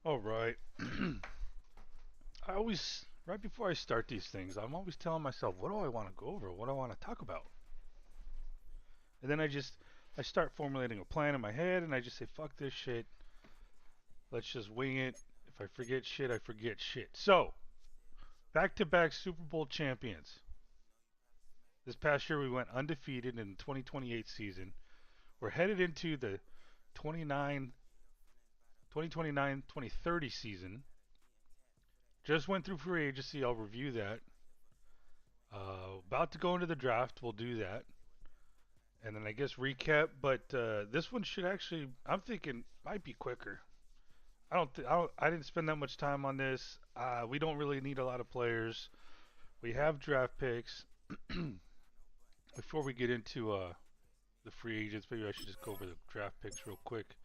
All right. Right before I start these things, I'm always telling myself, what do I want to go over? What do I want to talk about? And then I start formulating a plan in my head, and I just say, fuck this shit. Let's just wing it. If I forget shit, I forget shit. So, back to back Super Bowl champions. This past year, we went undefeated in the 2028 season. We're headed into the 29, 2029 2030 season. Just went through free agency. I'll review that. About to go into the draft. We'll do that. And then I guess recap. But this one should actually, I'm thinking, might be quicker. I didn't spend that much time on this. We don't really need a lot of players. We have draft picks. Before we get into the free agents, maybe I should just go over the draft picks real quick.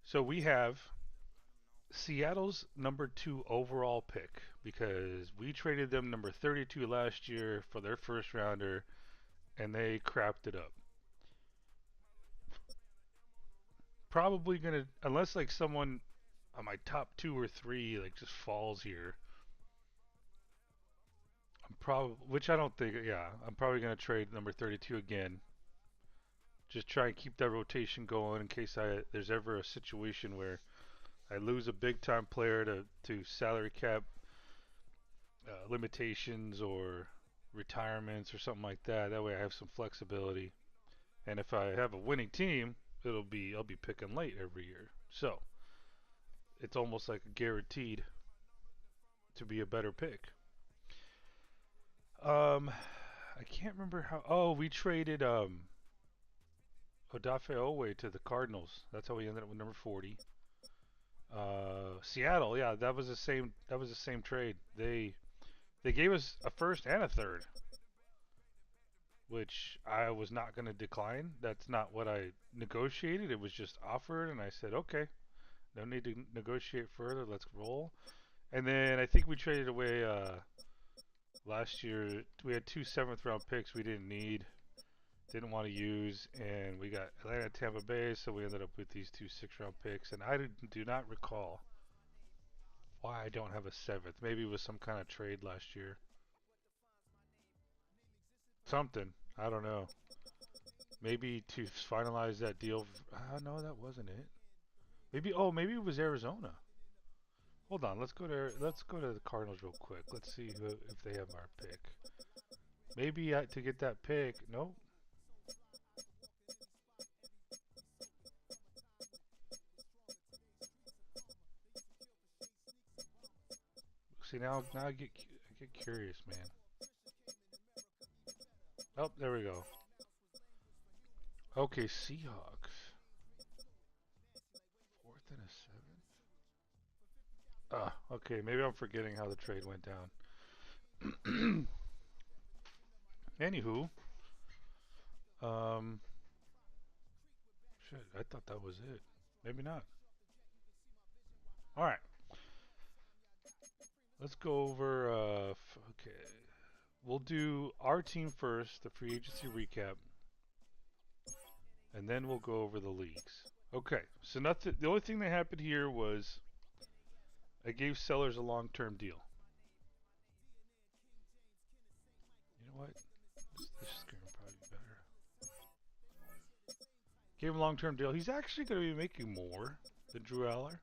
So we have Seattle's number 2 overall pick because we traded them number 32 last year for their first rounder and they crapped it up. Probably gonna, unless like someone on my top 2 or 3 like just falls here. I'm probably, which I don't think, yeah, I'm probably gonna trade number 32 again. Just try and keep that rotation going in case there's ever a situation where I lose a big time player to salary cap limitations or retirements or something like that. That way I have some flexibility. And if I have a winning team, I'll be picking late every year. So it's almost like guaranteed to be a better pick. Um, I can't remember how. Oh, we traded Odafe Owe to the Cardinals. That's how we ended up with number 40. Seattle, yeah, that was the same. That was the same trade. They gave us a first and a third, which I was not going to decline. That's not what I negotiated. It was just offered, and I said, okay, no need to negotiate further. Let's roll. And then I think we traded away last year. We had 2 7th round picks we didn't need, didn't want to use, and we got Atlanta, Tampa Bay, so we ended up with these 2 6th round picks. And I do not recall why I don't have a 7th. Maybe it was some kind of trade last year. Something. I don't know. Maybe to finalize that deal. No, that wasn't it. Maybe. Oh, maybe it was Arizona. Hold on. Let's go to the Cardinals real quick. Let's see if they have our pick. Maybe to get that pick. Nope. See now I get curious, man. Oh, there we go. Okay, Seahawks. Fourth and a seventh. Okay. Maybe I'm forgetting how the trade went down. Anywho, um, shit, I thought that was it. Maybe not. All right, let's go over. Okay, we'll do our team first, the free agency recap, and then we'll go over the leagues. Okay, so nothing. The only thing that happened here was I gave Sellers a long-term deal. You know what? This screen will probably be better. Gave him a long-term deal. He's actually going to be making more than Drew Aller,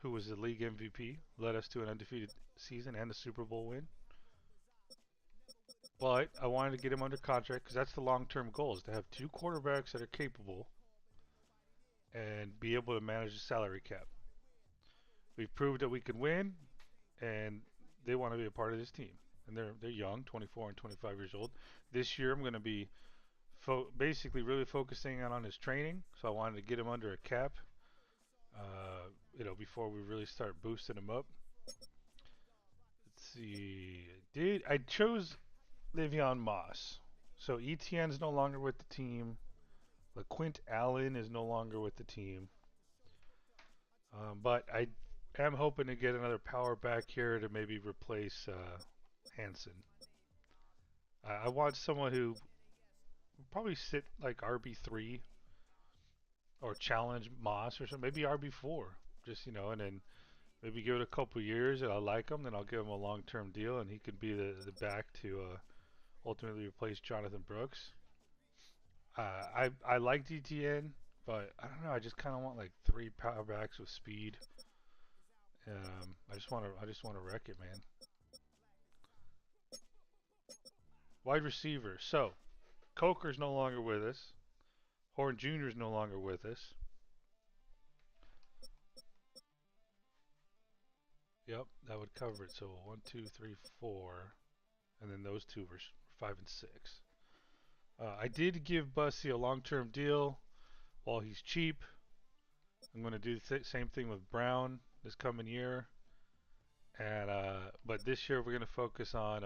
who was the league MVP, led us to an undefeated season and a Super Bowl win. But I wanted to get him under contract because that's the long-term goal: is to have 2 quarterbacks that are capable and be able to manage the salary cap. We've proved that we can win, and they want to be a part of this team. And they're young, 24 and 25 years old. This year, I'm going to be basically really focusing on his training. So I wanted to get him under a cap, before we really start boosting him up. Let's see. I chose Le'Veon Moss. So ETN's no longer with the team. LaQuint Allen is no longer with the team. But I am hoping to get another power back here to maybe replace Hanson. I want someone who would probably sit like RB3 or challenge Moss or something, maybe RB4. Just and then maybe give it a couple years and I like him, then I'll give him a long-term deal and he could be the back to ultimately replace Jonathan Brooks. I like DTN, but I don't know. I just kind of want like three power backs with speed. I just want to wreck it, man. Wide receiver. So Coker's no longer with us. Horn Jr. is no longer with us. Yep, that would cover it. So one, two, three, four, and then those two were 5 and 6. I did give Bussy a long-term deal while he's cheap. I'm going to do the same thing with Brown this coming year, and but this year we're going to focus on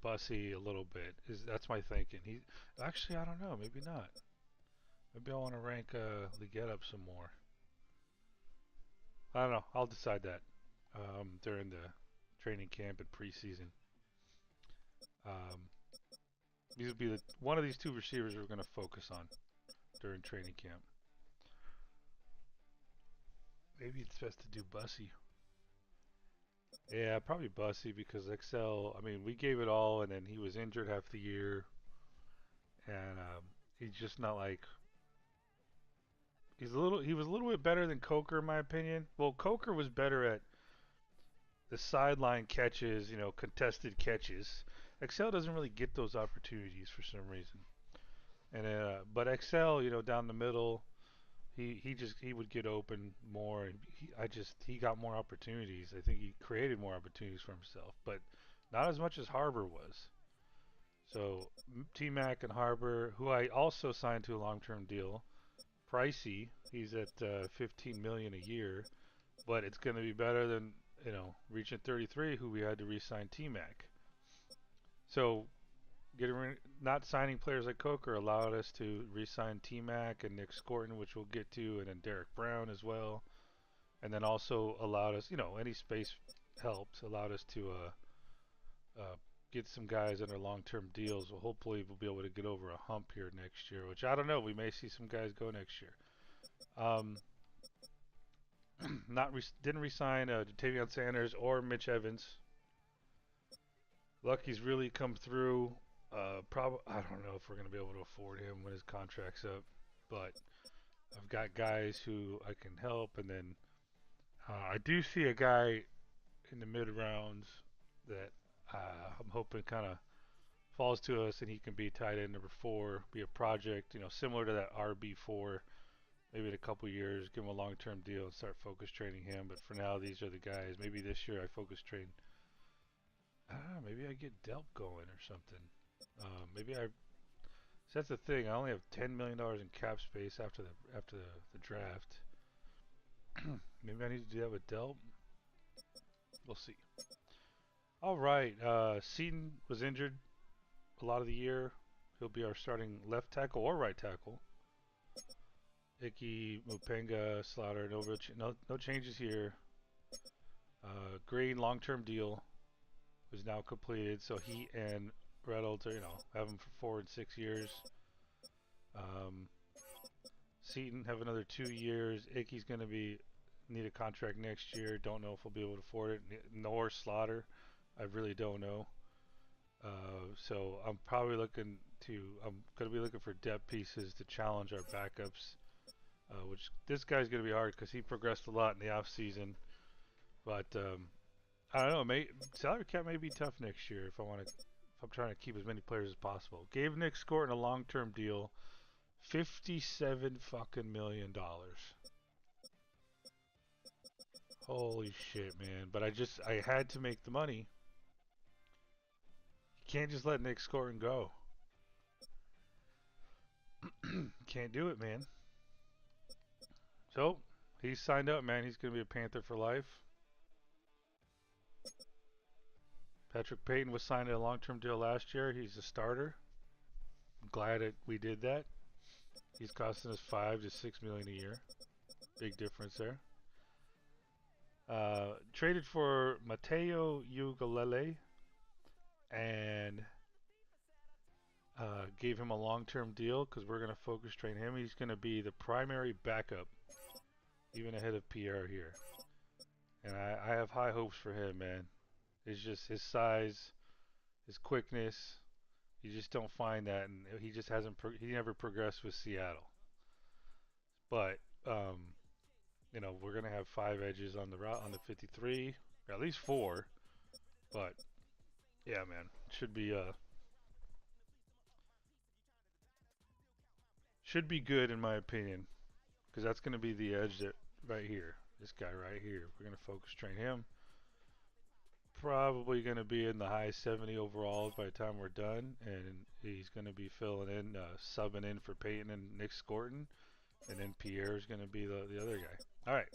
Bussy a little bit. That's my thinking. He actually I don't know, maybe not. Maybe I want to rank the get up some more. I don't know. I'll decide that during the training camp and preseason. Um, these will be one of these two receivers we're going to focus on during training camp. Maybe it's best to do Bussy. Yeah, probably Bussy because Excel. I mean, we gave it all, and then he was injured half the year, and he's just not like he's a little. He was a little bit better than Coker, in my opinion. Well, Coker was better at the sideline catches, contested catches. Excel doesn't really get those opportunities for some reason. And but Excel, down the middle, he would get open more, and he got more opportunities. I think he created more opportunities for himself, but not as much as Harbor was. So T Mac and Harbor, who I also signed to a long-term deal, pricey. He's at 15 million a year, but it's going to be better than reaching 33, who we had to re-sign T Mac. So not signing players like Coker allowed us to re-sign T Mac and Nick Scorton, which we'll get to, and then Derek Brown as well, and then also allowed us, any space helped, allowed us to get some guys under long-term deals. Well, hopefully we'll be able to get over a hump here next year, which I don't know. We may see some guys go next year. Didn't resign Jatavion Sanders or Mitch Evans. Lucky's really come through. I don't know if we're gonna be able to afford him when his contract's up, but I've got guys who I can help, and then I do see a guy in the mid rounds that I'm hoping kind of falls to us, and he can be tight end number 4, be a project, similar to that RB4. Maybe in a couple years, give him a long-term deal and start focus training him. But for now, these are the guys. Maybe this year I focus train. I don't know. Maybe I get Delp going or something. Maybe I. So that's the thing. I only have $10 million in cap space after the draft. Maybe I need to do that with Delp. We'll see. All right. Seaton was injured a lot of the year. He'll be our starting left tackle or right tackle. Icky, Mupenga, Slaughter, no changes here. Green long-term deal is now completed, so he and Reynolds are, have him for 4 and 6 years. Seaton have another 2 years. Icky's going to need a contract next year. Don't know if we'll be able to afford it. Nor Slaughter. I really don't know. So I'm going to be looking for depth pieces to challenge our backups. Which this guy's going to be hard because he progressed a lot in the off season. But I don't know. Salary cap may be tough next year if I'm trying to keep as many players as possible. Gave Nick Scorton a long-term deal, $57 fucking million. Holy shit, man! But I had to make the money. You can't just let Nick Scorton go. Can't do it, man. So, he's signed up, man. He's going to be a Panther for life. Patrick Payton was signed to a long-term deal last year. He's a starter. I'm glad that we did that. He's costing us $5 to $6 million a year. Big difference there. Traded for Mateo Ugalele and gave him a long-term deal because we're going to focus train him. He's going to be the primary backup even ahead of Pierre here. And I have high hopes for him, man. It's just his size, his quickness. You just don't find that, and he just hasn't. He never progressed with Seattle. But we're gonna have 5 edges on the route on the 53, or at least 4. But yeah, man, should be good in my opinion, because that's gonna be the edge that right here. This guy right here. We're gonna focus train him. Probably going to be in the high 70 overalls by the time we're done, and he's going to be filling in, subbing in for Peyton and Nick Scorton, and then Pierre's going to be the other guy. All right,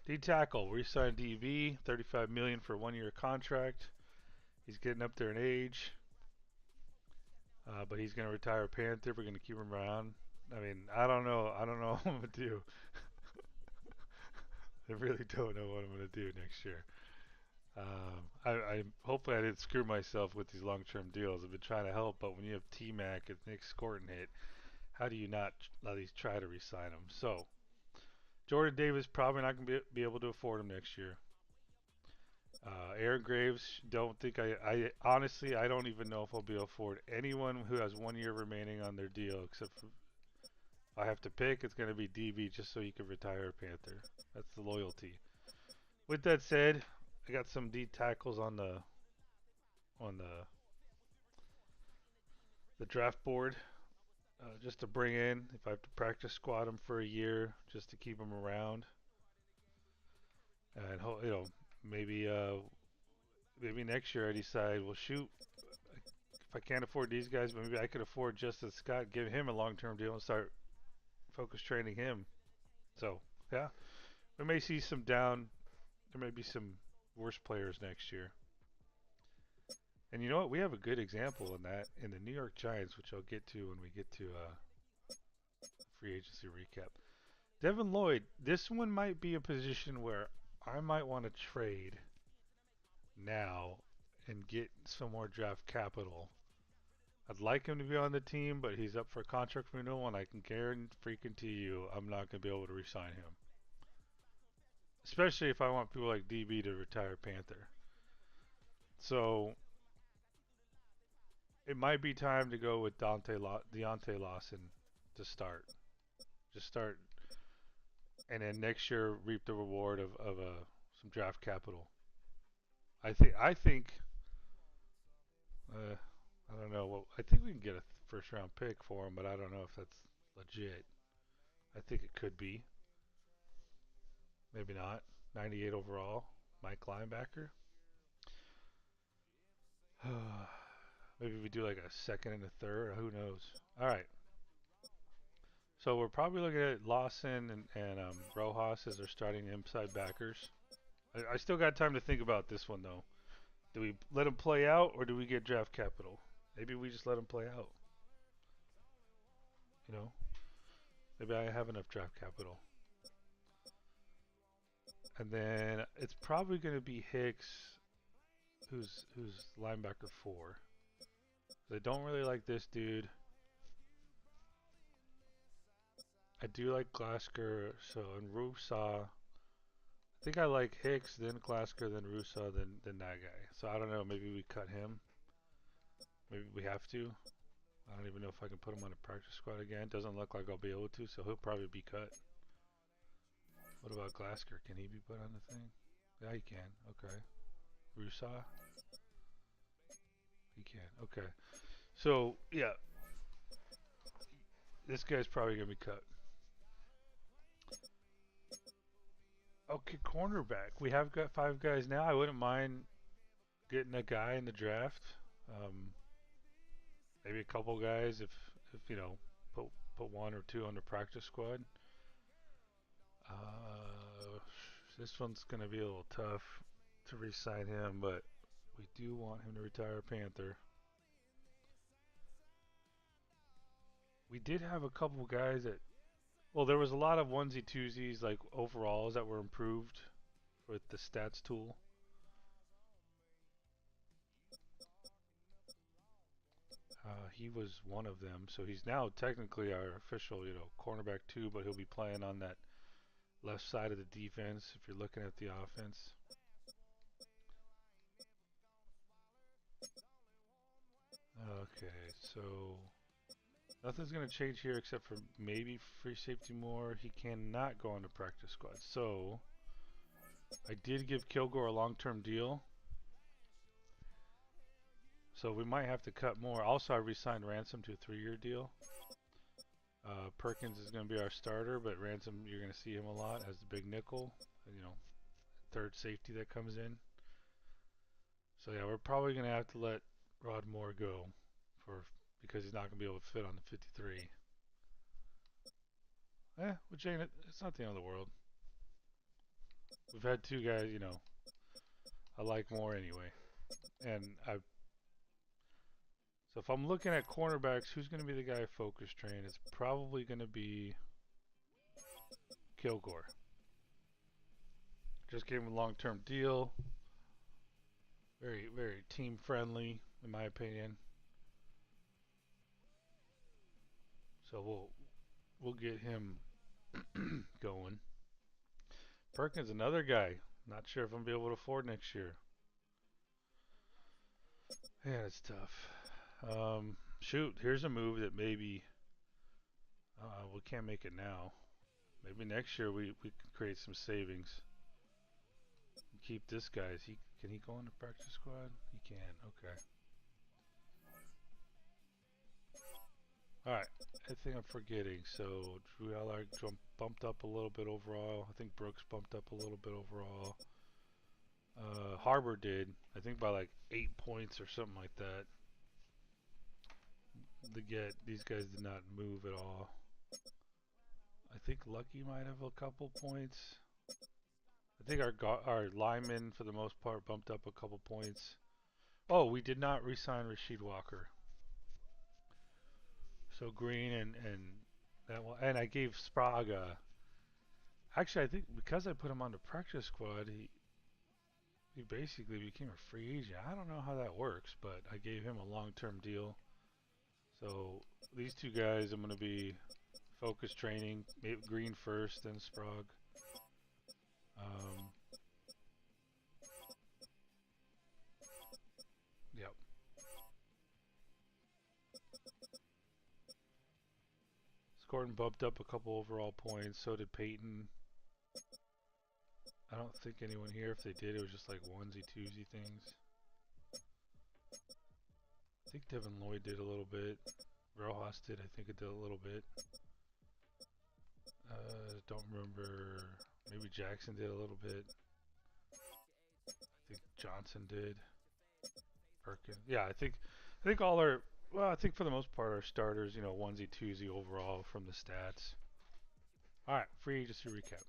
D tackle. We signed DV, $35 million for a 1-year contract. He's getting up there in age, but he's going to retire Panther. We're going to keep him around. I mean, I don't know. I don't know what I'm going to do. I really don't know what I'm going to do next year. I hopefully I didn't screw myself with these long-term deals. I've been trying to help, but when you have T-Mac and Nick Scorton hit, how do you not at least try to re-sign him? So Jordan Davis probably not going to be able to afford him next year. Aaron Graves, don't think I honestly I don't even know if I'll be able to afford anyone who has 1 year remaining on their deal, except for if I have to pick, it's going to be DB just so he can retire a Panther. That's the loyalty. With that said, I got some D tackles on the draft board, just to bring in if I have to practice squad them for a year, just to keep them around. And maybe maybe next year I decide, well, shoot, if I can't afford these guys, maybe I could afford Justin Scott, give him a long-term deal, and start focus training him. So yeah, we may see some down. There may be some worse players next year. And you know what? We have a good example in that in the New York Giants, which I'll get to when we get to free agency recap. Devin Lloyd, this one might be a position where I might want to trade now and get some more draft capital. I'd like him to be on the team, but he's up for contract renewal, and I can guarantee you I'm not going to be able to re-sign him. Especially if I want people like DB to retire Panther. So it might be time to go with Deontay Lawson to start. Just start, and then next year reap the reward of some draft capital. I think I don't know. I think we can get a first round pick for him, but I don't know if that's legit. I think it could be. Maybe not. 98 overall. Mike linebacker. Maybe we do like a second and a third. Who knows? All right. So we're probably looking at Lawson and Rojas as our starting inside backers. I still got time to think about this one though. Do we let him play out, or do we get draft capital? Maybe we just let him play out. You know, maybe I have enough draft capital. And then it's probably going to be Hicks, who's linebacker 4. I don't really like this dude. I do like Glasgow, so and Rusa. I think I like Hicks, then Glasgow, then Rusa, then that guy. So I don't know, maybe we cut him. Maybe we have to. I don't even know if I can put him on a practice squad again. Doesn't look like I'll be able to, so he'll probably be cut. What about Glasgow? Can he be put on the thing? Yeah, he can. Okay. Rusa? He can. Okay. So, yeah. This guy's probably going to be cut. Okay, cornerback. We have got 5 guys now. I wouldn't mind getting a guy in the draft. Maybe a couple guys if put 1 or 2 on the practice squad. This one's going to be a little tough to re-sign him, but we do want him to retire Panther. We did have a couple guys that, well, there was a lot of onesie twosies, like overalls, that were improved with the stats tool. He was one of them, so he's now technically our official, cornerback 2, but he'll be playing on that left side of the defense if you're looking at the offense. Okay, so nothing's going to change here except for maybe free safety more. He cannot go on the practice squad. So I did give Kilgore a long-term deal. So we might have to cut more. Also, I re-signed Ransom to a 3-year deal. Perkins is going to be our starter, but Ransom, you're going to see him a lot as the big nickel, you know, third safety that comes in. So yeah, we're probably going to have to let Rod Moore go because he's not going to be able to fit on the 53. Which ain't it? It's not the end of the world. We've had 2 guys, you know, I like more anyway. So if I'm looking at cornerbacks, who's going to be the guy focus train? It's probably going to be Kilgore. Just gave him a long-term deal. Very, very team friendly, in my opinion. So we'll get him going. Perkins, another guy. Not sure if I'm gonna be able to afford next year. Yeah, it's tough. Shoot, here's a move that maybe we can't make it now. Maybe next year we can create some savings. Keep this guy. Can he go on the practice squad? He can. Okay. All right. I think I'm forgetting. So Drew Allard bumped up a little bit overall. I think Brooks bumped up a little bit overall. Harbor did. I think by like 8 points or something like that. These guys did not move at all. I think Lucky might have a couple points. I think our linemen for the most part bumped up a couple points. Oh, we did not re-sign Rasheed Walker. So Green and that one, and I gave Spraga. Actually, I think because I put him on the practice squad, he basically became a free agent. I don't know how that works, but I gave him a long-term deal. So these 2 guys, I'm going to be focus training. Maybe Green first, then Sprague. Yep. Gordon bumped up a couple overall points. So did Peyton. I don't think anyone here, if they did, it was just like onesie-twosie things. I think Devin Lloyd did a little bit. Rojas did, I think it did a little bit. Don't remember. Maybe Jackson did a little bit. I think Johnson did. Perkins. Yeah, I think all our, well, I think for the most part our starters, you know, onesie-twosie overall from the stats. All right, free agency recap.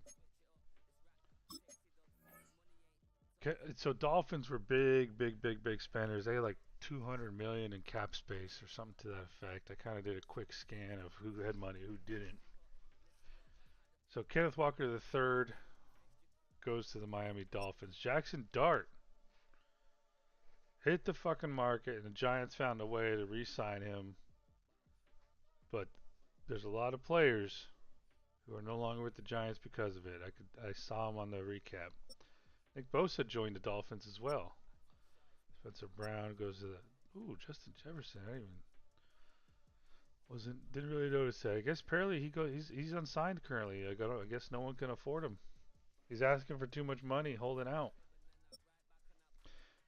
Okay, so Dolphins were big spenders. They had like 200 million in cap space or something to that effect. I kind of did a quick scan of who had money, who didn't. So Kenneth Walker III goes to the Miami Dolphins. Jackson Dart hit the fucking market, and the Giants found a way to re-sign him. But there's a lot of players who are no longer with the Giants because of it. I saw him on the recap. I think Bosa joined the Dolphins as well. Spencer Brown goes to the... Ooh, Justin Jefferson. Didn't really notice that. I guess apparently he's unsigned currently. I guess no one can afford him. He's asking for too much money, holding out.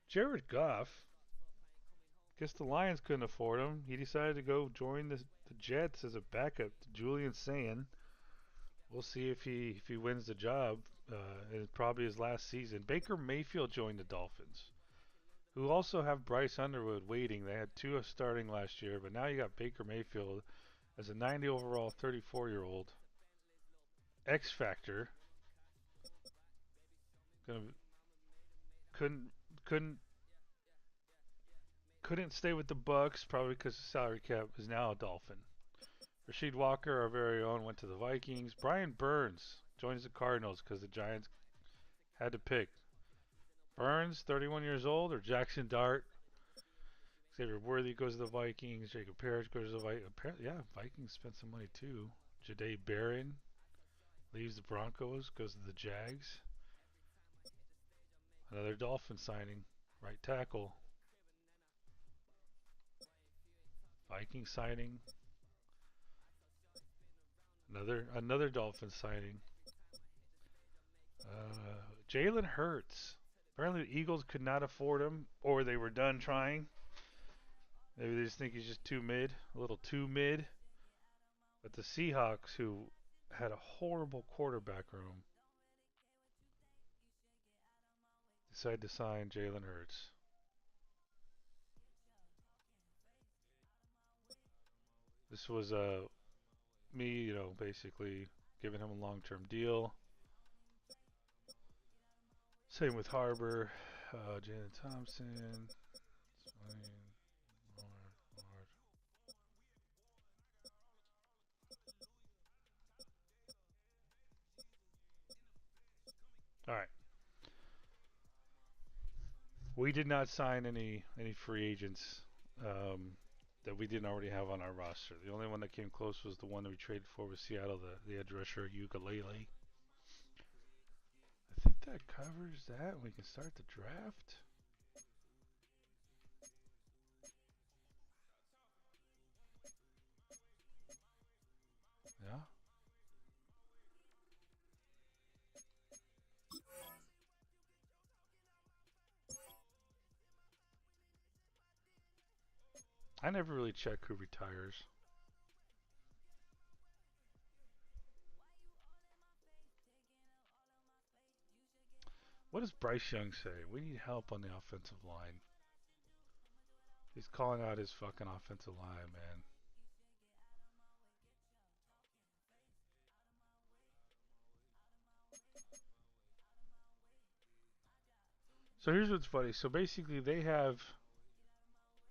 Jared Goff. Guess the Lions couldn't afford him. He decided to go join the Jets as a backup to Julian Sand. We'll see if he wins the job. It's probably his last season. Baker Mayfield joined the Dolphins, who also have Bryce Underwood waiting. They had 2 starting last year, but now you got Baker Mayfield as a 90 overall 34-year-old X Factor. Couldn't stay with the Bucks probably because the salary cap is now a Dolphin. Rasheed Walker, our very own, went to the Vikings. Brian Burns joins the Cardinals because the Giants had to pick. Burns, 31 years old, or Jackson Dart. Xavier Worthy goes to the Vikings. Jacob Parrish goes to the Vikings. Yeah, Vikings spent some money too. Jahdae Barron Leaves the Broncos, goes to the Jags. Another Dolphin signing. Right tackle. Viking signing. Another Dolphin signing. Jalen Hurts. Apparently the Eagles could not afford him, or they were done trying. Maybe they just think he's just too mid, a little too mid. But the Seahawks, who had a horrible quarterback room, decided to sign Jalen Hurts. This was me, basically giving him a long-term deal. Same with Harbor, Jalen Thompson. All right. We did not sign any free agents that we didn't already have on our roster. The only one that came close was the one that we traded for with Seattle, the edge rusher Ukulele. I think that covers that. We can start the draft. Yeah. I never really check who retires. What does Bryce Young say? We need help on the offensive line. He's calling out his fucking offensive line, man. So here's what's funny. So basically, they have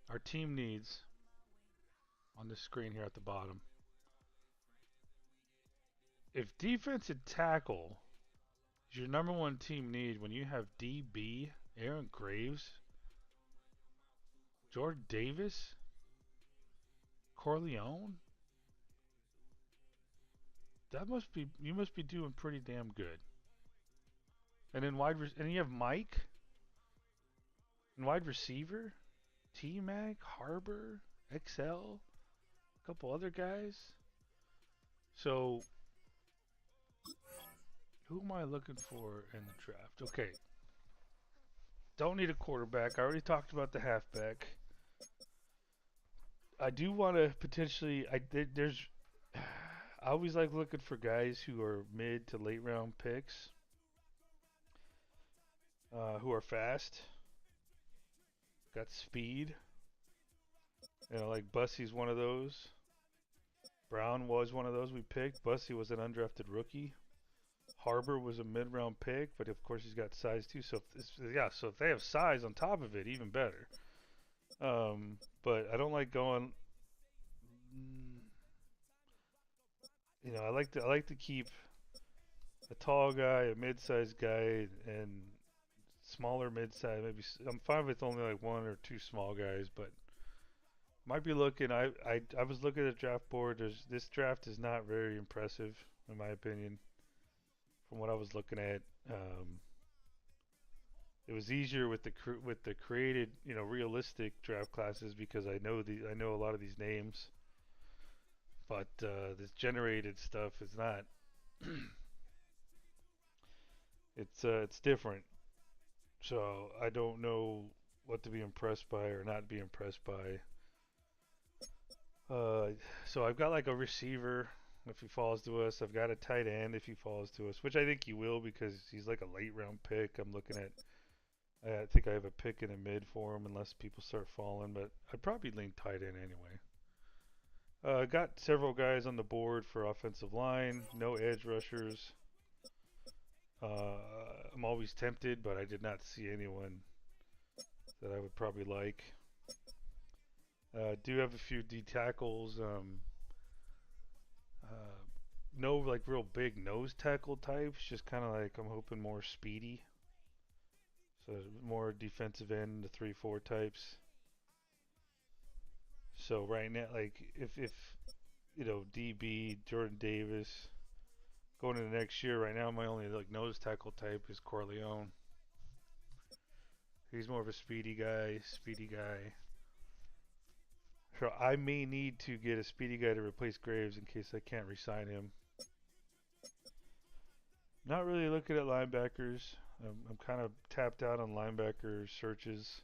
our team needs on the screen here at the bottom. If defensive tackle is your number one team need when you have DB, Aaron Graves, Jordan Davis, Corleone, you must be doing pretty damn good. And then and you have Mike and wide receiver, T Mac, Harbor, XL, a couple other guys. So who am I looking for in the draft? Okay. Don't need a quarterback. I already talked about the halfback. I do want to potentially. There's. I always like looking for guys who are mid to late round picks, who are fast, got speed. Like Bussey's one of those. Brown was one of those we picked. Bussey was an undrafted rookie. Harbor was a mid-round pick, but of course he's got size too. So if they have size on top of it, even better. But I don't like going. I like to keep a tall guy, a mid-sized guy, and smaller mid-size. Maybe I'm fine with only like one or two small guys, but might be looking. I was looking at the draft board. This draft is not very impressive in my opinion. From what I was looking at, it was easier with the created, realistic draft classes because I know a lot of these names, but this generated stuff is not. It's different, so I don't know what to be impressed by or not be impressed by. So I've got like a receiver if he falls to us. I've got a tight end if he falls to us, which I think he will because he's like a late round pick. I'm looking at. I think I have a pick in the mid for him unless people start falling, but I'd probably lean tight end anyway. Got several guys on the board for offensive line. No edge rushers. I'm always tempted, but I did not see anyone that I would probably like. Do have a few D tackles. No like real big nose tackle types. Just kind of like I'm hoping more speedy. So more defensive end, the 3-4 types. So right now, like if DB Jordan Davis, going into next year, right now my only like nose tackle type is Corleone. He's more of a speedy guy. So I may need to get a speedy guy to replace Graves in case I can't re-sign him. Not really looking at linebackers. I'm kind of tapped out on linebacker searches.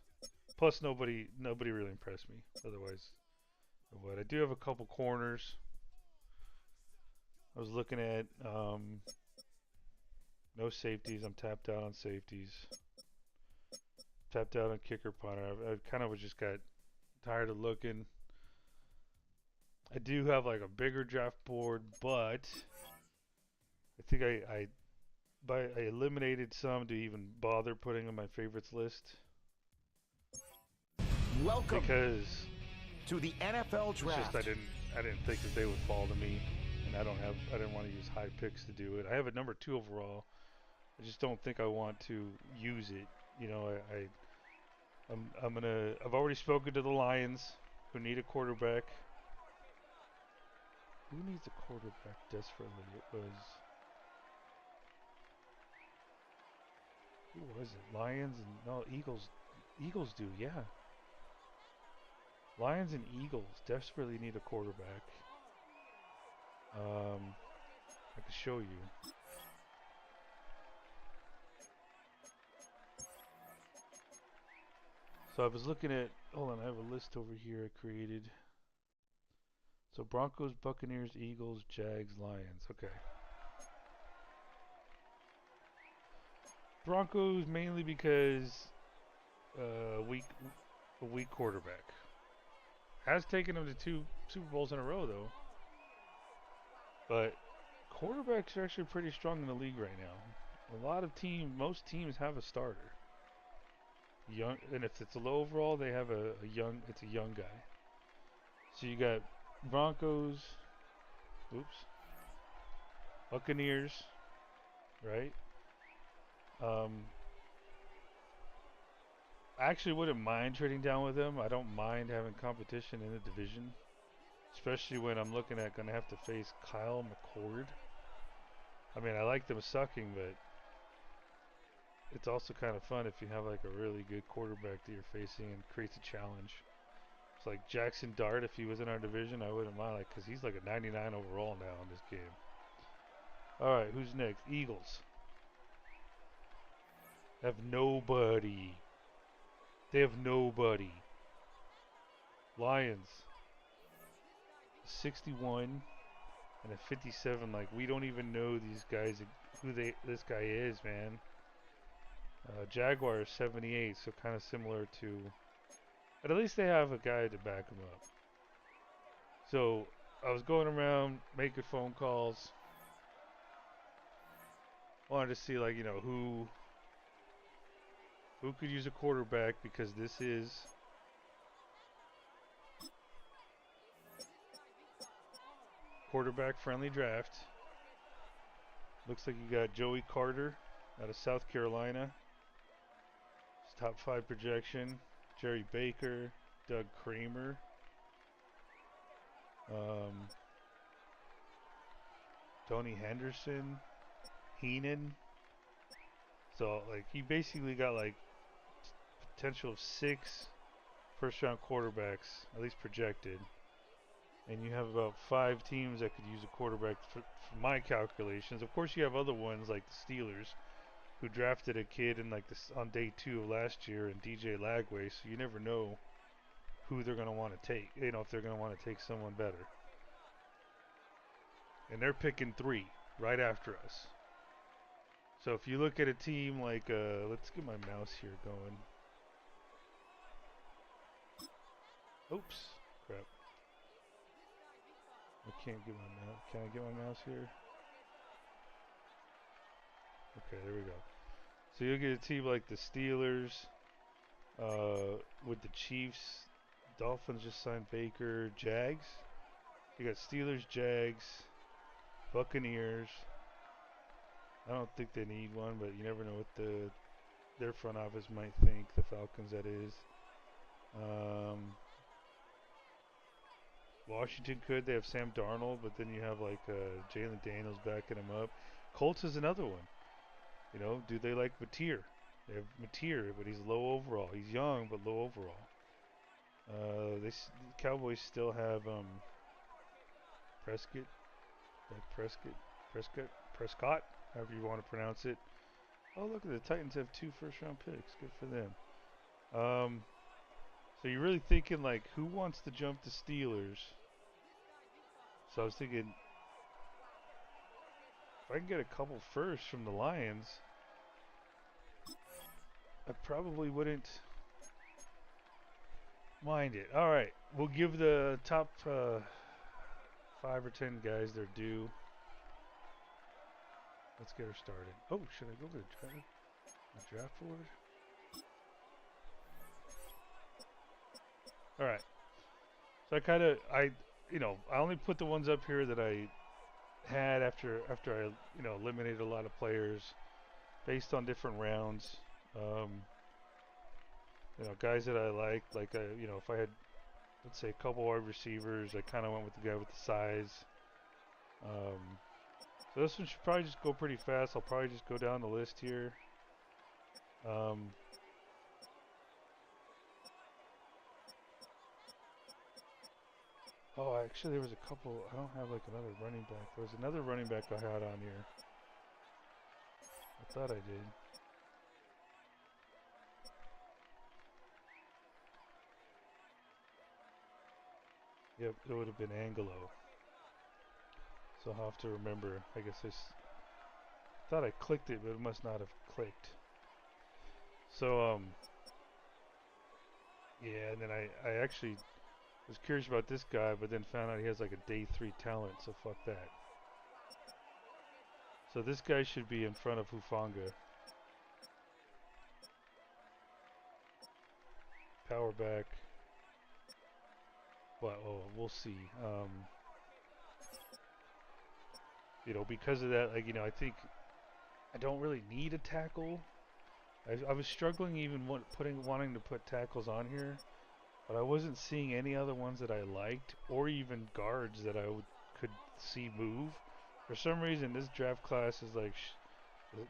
Plus, nobody really impressed me. Otherwise, I do have a couple corners. I was looking at no safeties. I'm tapped out on safeties. Tapped out on kicker punter. I kind of just got tired of looking. I do have like a bigger draft board, but I think I eliminated some to even bother putting on my favorites list. Welcome because to the NFL Draft. Just I didn't think that they would fall to me, and I didn't want to use high picks to do it. I have a number 2 overall. I just don't think I want to use it. You know, I've already spoken to the Lions, who need a quarterback. Who needs a quarterback desperately? Who was it? Lions and no Eagles. Eagles do, yeah. Lions and Eagles desperately need a quarterback. I can show you. So I was looking at, hold on, I have a list over here I created. So Broncos, Buccaneers, Eagles, Jags, Lions. Okay. Broncos mainly because a weak quarterback. Has taken them to 2 Super Bowls in a row though. But quarterbacks are actually pretty strong in the league right now. Most teams have a starter. Young, and if it's a low overall, they have a young guy. So you got Broncos, Buccaneers, right? I actually wouldn't mind trading down with them. I don't mind having competition in the division, especially when I'm looking at gonna have to face Kyle McCord. I mean, I like them sucking, but it's also kind of fun if you have like a really good quarterback that you're facing and creates a challenge. It's like Jackson Dart, if he was in our division, I wouldn't mind, like, because he's like a 99 overall now in this game. Alright, who's next? Eagles. Have nobody. They have nobody. Lions. 61 and a 57. Like, we don't even know these guys, this guy is, man. Jaguars 78, so kind of similar to, but at least they have a guy to back them up. So I was going around making phone calls. Wanted to see, like, you know, who could use a quarterback, because this is quarterback friendly draft. Looks like you got Joey Carter out of South Carolina. His top 5 projection. Jerry Baker, Doug Kramer. Tony Henderson, Heenan. So, like, you basically got, like, potential of 6 first-round quarterbacks, at least projected. And you have about 5 teams that could use a quarterback for my calculations. Of course, you have other ones, like the Steelers, who drafted a kid in, like, this on day 2 of last year, and DJ Lagway, so you never know who they're going to want to take, you know, if they're going to want to take someone better. And they're picking 3 right after us. So if you look at a team like, let's get my mouse here going. Oops, crap. I can't get my mouse. Can I get my mouse here? Okay, there we go. So you'll get a team like the Steelers, with the Chiefs. Dolphins just signed Baker. Jags. You got Steelers, Jags, Buccaneers. I don't think they need one, but you never know what their front office might think. The Falcons, that is. Washington could. They have Sam Darnold, but then you have like Jalen Daniels backing him up. Colts is another one. You know, do they like Mateer? They have Mateer, but he's low overall. He's young, but low overall. The Cowboys still have Prescott, Prescott, however you want to pronounce it. Oh, look at the Titans have 2 first-round picks. Good for them. So you're really thinking like, who wants to jump the Steelers? So I was thinking, if I can get a couple firsts from the Lions, I probably wouldn't mind it. All right, we'll give the top 5 or 10 guys their due. Let's get her started. Oh, should I go over the draft board? All right. So I only put the ones up here that I had after I eliminated a lot of players based on different rounds. Guys that I liked, like if I had, let's say, a couple wide receivers, I kind of went with the guy with the size. So this one should probably just go pretty fast. I'll probably just go down the list here. Oh, actually, there was a couple. I don't have like another running back. There was another running back I had on here. I thought I did. Yep, it would have been Angelo. So I'll have to remember. I guess I thought I clicked it, but it must not have clicked. So, yeah, and then I actually was curious about this guy, but then found out he has like a day 3 talent, so fuck that. So this guy should be in front of Hufanga. Power back. Well, we'll see. Because of that, I think I don't really need a tackle. I was struggling even wanting to put tackles on here, but I wasn't seeing any other ones that I liked, or even guards that I could see move. For some reason, this draft class is like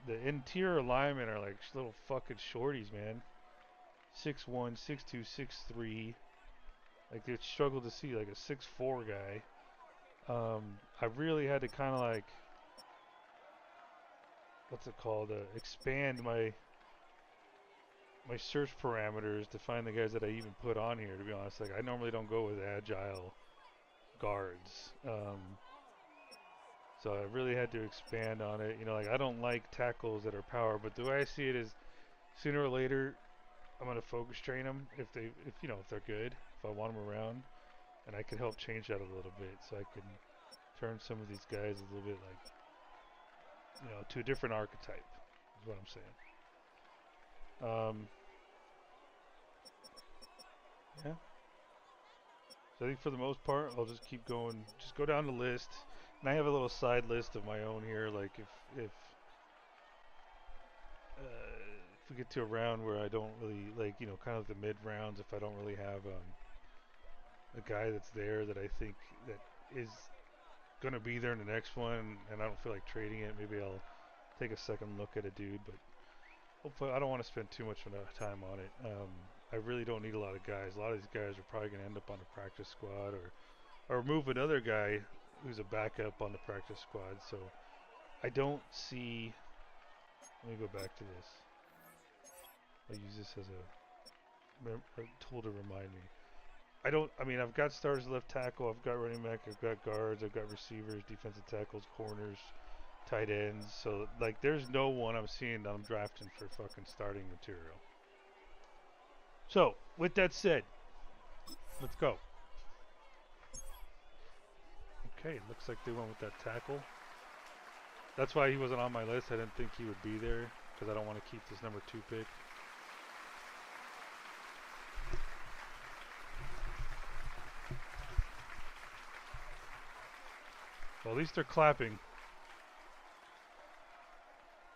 the interior linemen are like little fucking shorties, man. 6'1", 6'2", 6'3". Like they struggle to see like a 6'4" guy. I really had to kind of like, what's it called? Expand my search parameters to find the guys that I even put on here. To be honest, like I normally don't go with agile guards. So I really had to expand on it. Like I don't like tackles that are power, but the way I see it is, sooner or later, I'm gonna focus train them if they're good, if I want them around, and I can help change that a little bit, so I can turn some of these guys a little bit like, to a different archetype. Is what I'm saying. Yeah. So I think for the most part, I'll just keep going. Just go down the list. And I have a little side list of my own here. Like if we get to a round where I don't really like, kind of the mid rounds, if I don't really have a guy that's there that I think that is gonna be there in the next one, and I don't feel like trading it, maybe I'll take a second look at a dude. But hopefully, I don't want to spend too much time on it. I really don't need a lot of guys. A lot of these guys are probably gonna end up on the practice squad, or move another guy who's a backup on the practice squad. So I don't see. Let me go back to this. I'll use this as a tool to remind me. I've got starters left tackle, I've got running back, I've got guards, I've got receivers, defensive tackles, corners, tight ends. So, like, there's no one I'm seeing that I'm drafting for fucking starting material. So, with that said, let's go. Okay, looks like they went with that tackle. That's why he wasn't on my list. I didn't think he would be there, because I don't want to keep this number 2 pick. Well, at least they're clapping.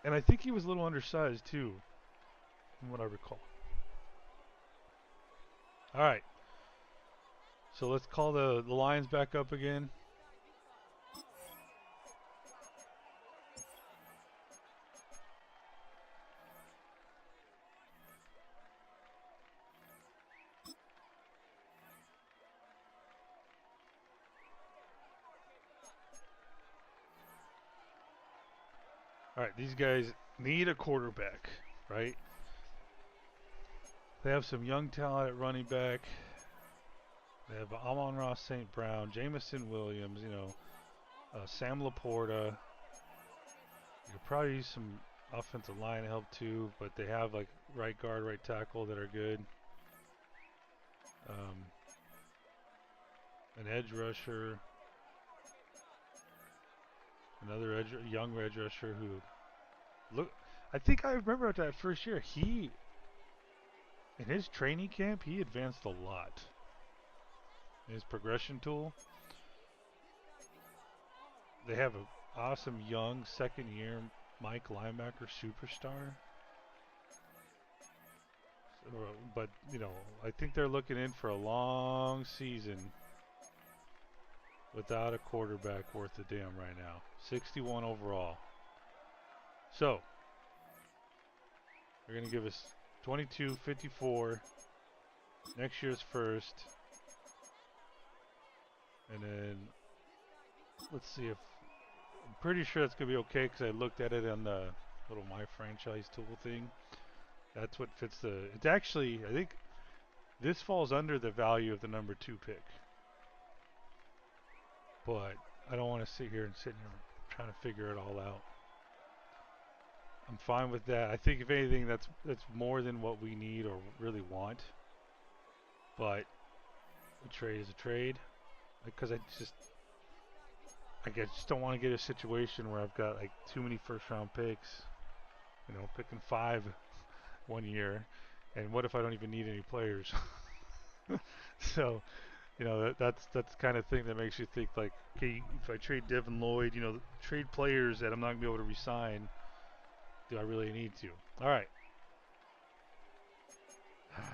And I think he was a little undersized, too, from what I recall. Alright. So let's call the Lions back up again. All right, these guys need a quarterback, right? They have some young talent at running back. They have Amon-Ra St. Brown, Jamison Williams, Sam Laporta. You could probably use some offensive line help too, but they have like right guard, right tackle that are good. An edge rusher, another young edge rusher who look. I think I remember that first year in his training camp he advanced a lot. In his progression tool. They have an awesome young second year Mike linebacker superstar. But, I think they're looking in for a long season without a quarterback worth a damn right now. 61 overall. So, they're going to give us 22, 54, next year's first, and then let's see if, I'm pretty sure that's going to be okay because I looked at it on the little My Franchise tool thing. That's what fits it's actually, I think this falls under the value of the number 2 pick. But I don't want to sit here trying to figure it all out. I'm fine with that. I think if anything that's more than what we need or really want. But a trade is a trade. Because I just don't want to get a situation where I've got like too many first round picks. Picking 5 one year, and what if I don't even need any players? So, that's the kind of thing that makes you think like, okay, if I trade Devin Lloyd, trade players that I'm not gonna be able to re-sign, do I really need to? All right.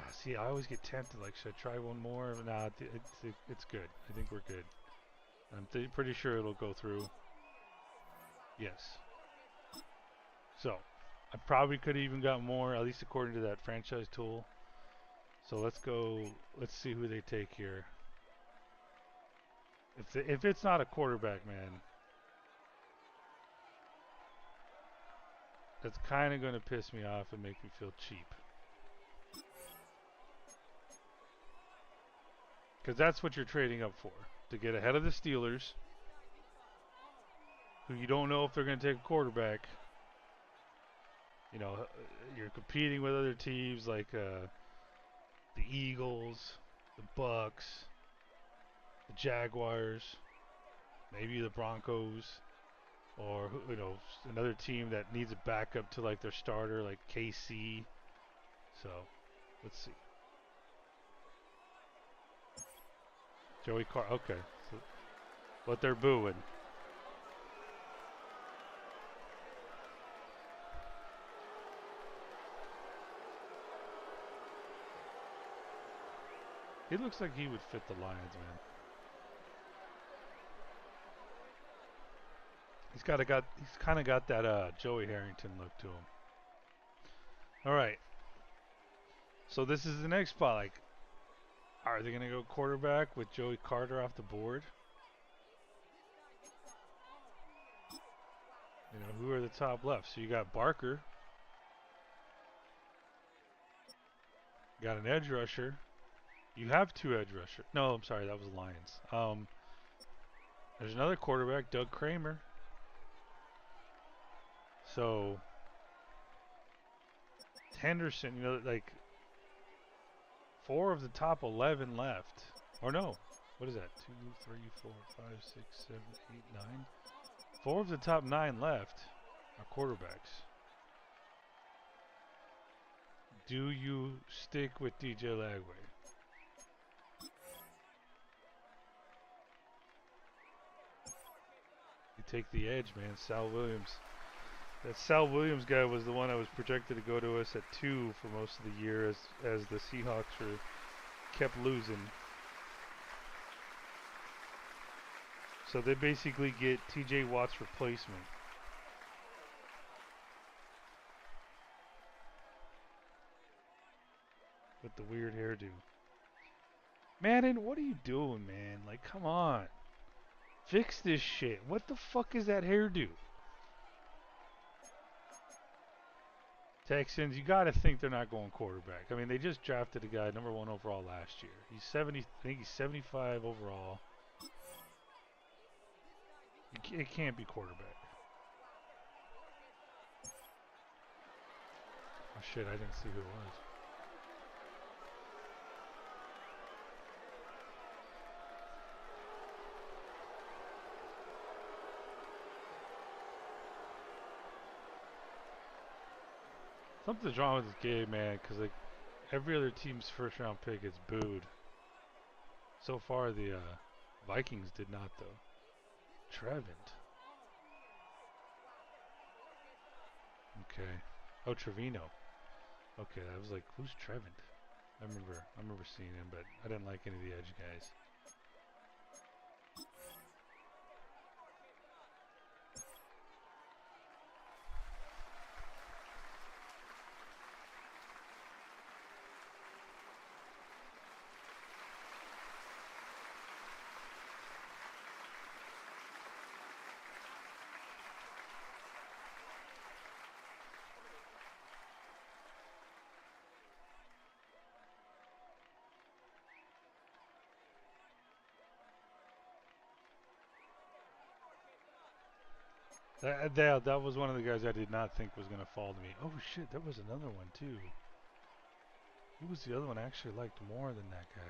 See, I always get tempted. Like, should I try one more? Nah, it's good. I think we're good. I'm pretty sure it'll go through. Yes. So, I probably could have even got more, at least according to that franchise tool. So let's see who they take here. If it's not a quarterback, man, that's kind of going to piss me off and make me feel cheap. Because that's what you're trading up for. To get ahead of the Steelers, who you don't know if they're going to take a quarterback. You're competing with other teams like the Eagles, the Bucks, the Jaguars, maybe the Broncos, or another team that needs a backup to like their starter, like KC. So, let's see. Joey Carr. Okay, so, but they're booing. He looks like he would fit the Lions, man. He's kind of got that Joey Harrington look to him. All right. So this is the next spot. Like, are they gonna go quarterback with Joey Carter off the board? Who are the top left? So you got Barker. You got an edge rusher. You have 2 edge rushers. No, I'm sorry, that was the Lions. There's another quarterback, Doug Kramer. So Henderson, like 4 of the top 11 left. Or no, what is that? 2, 3, 4, 5, 6, 7, 8, 9. 4 of the top 9 left are quarterbacks. Do you stick with DJ Lagway? You take the edge, man. Sal Williams. That Sal Williams guy was the one that was projected to go to us at 2 for most of the year as the Seahawks kept losing. So they basically get TJ Watt's replacement. With the weird hairdo. Madden, what are you doing, man? Like, come on. Fix this shit. What the fuck is that hairdo? Texans, you gotta think they're not going quarterback. I mean, they just drafted a guy #1 overall last year. He's 70, I think he's 75 overall. It can't be quarterback. Oh shit, I didn't see who it was. Something's wrong with this game, man, because like every other team's first round pick gets booed. So far, the Vikings did not, though. Trevant. Okay. Oh, Trevino. Okay, I was like, who's Trevant? I remember seeing him, but I didn't like any of the edge guys. That was one of the guys I did not think was going to fall to me. Oh shit, there was another one too. Who was the other one I actually liked more than that guy?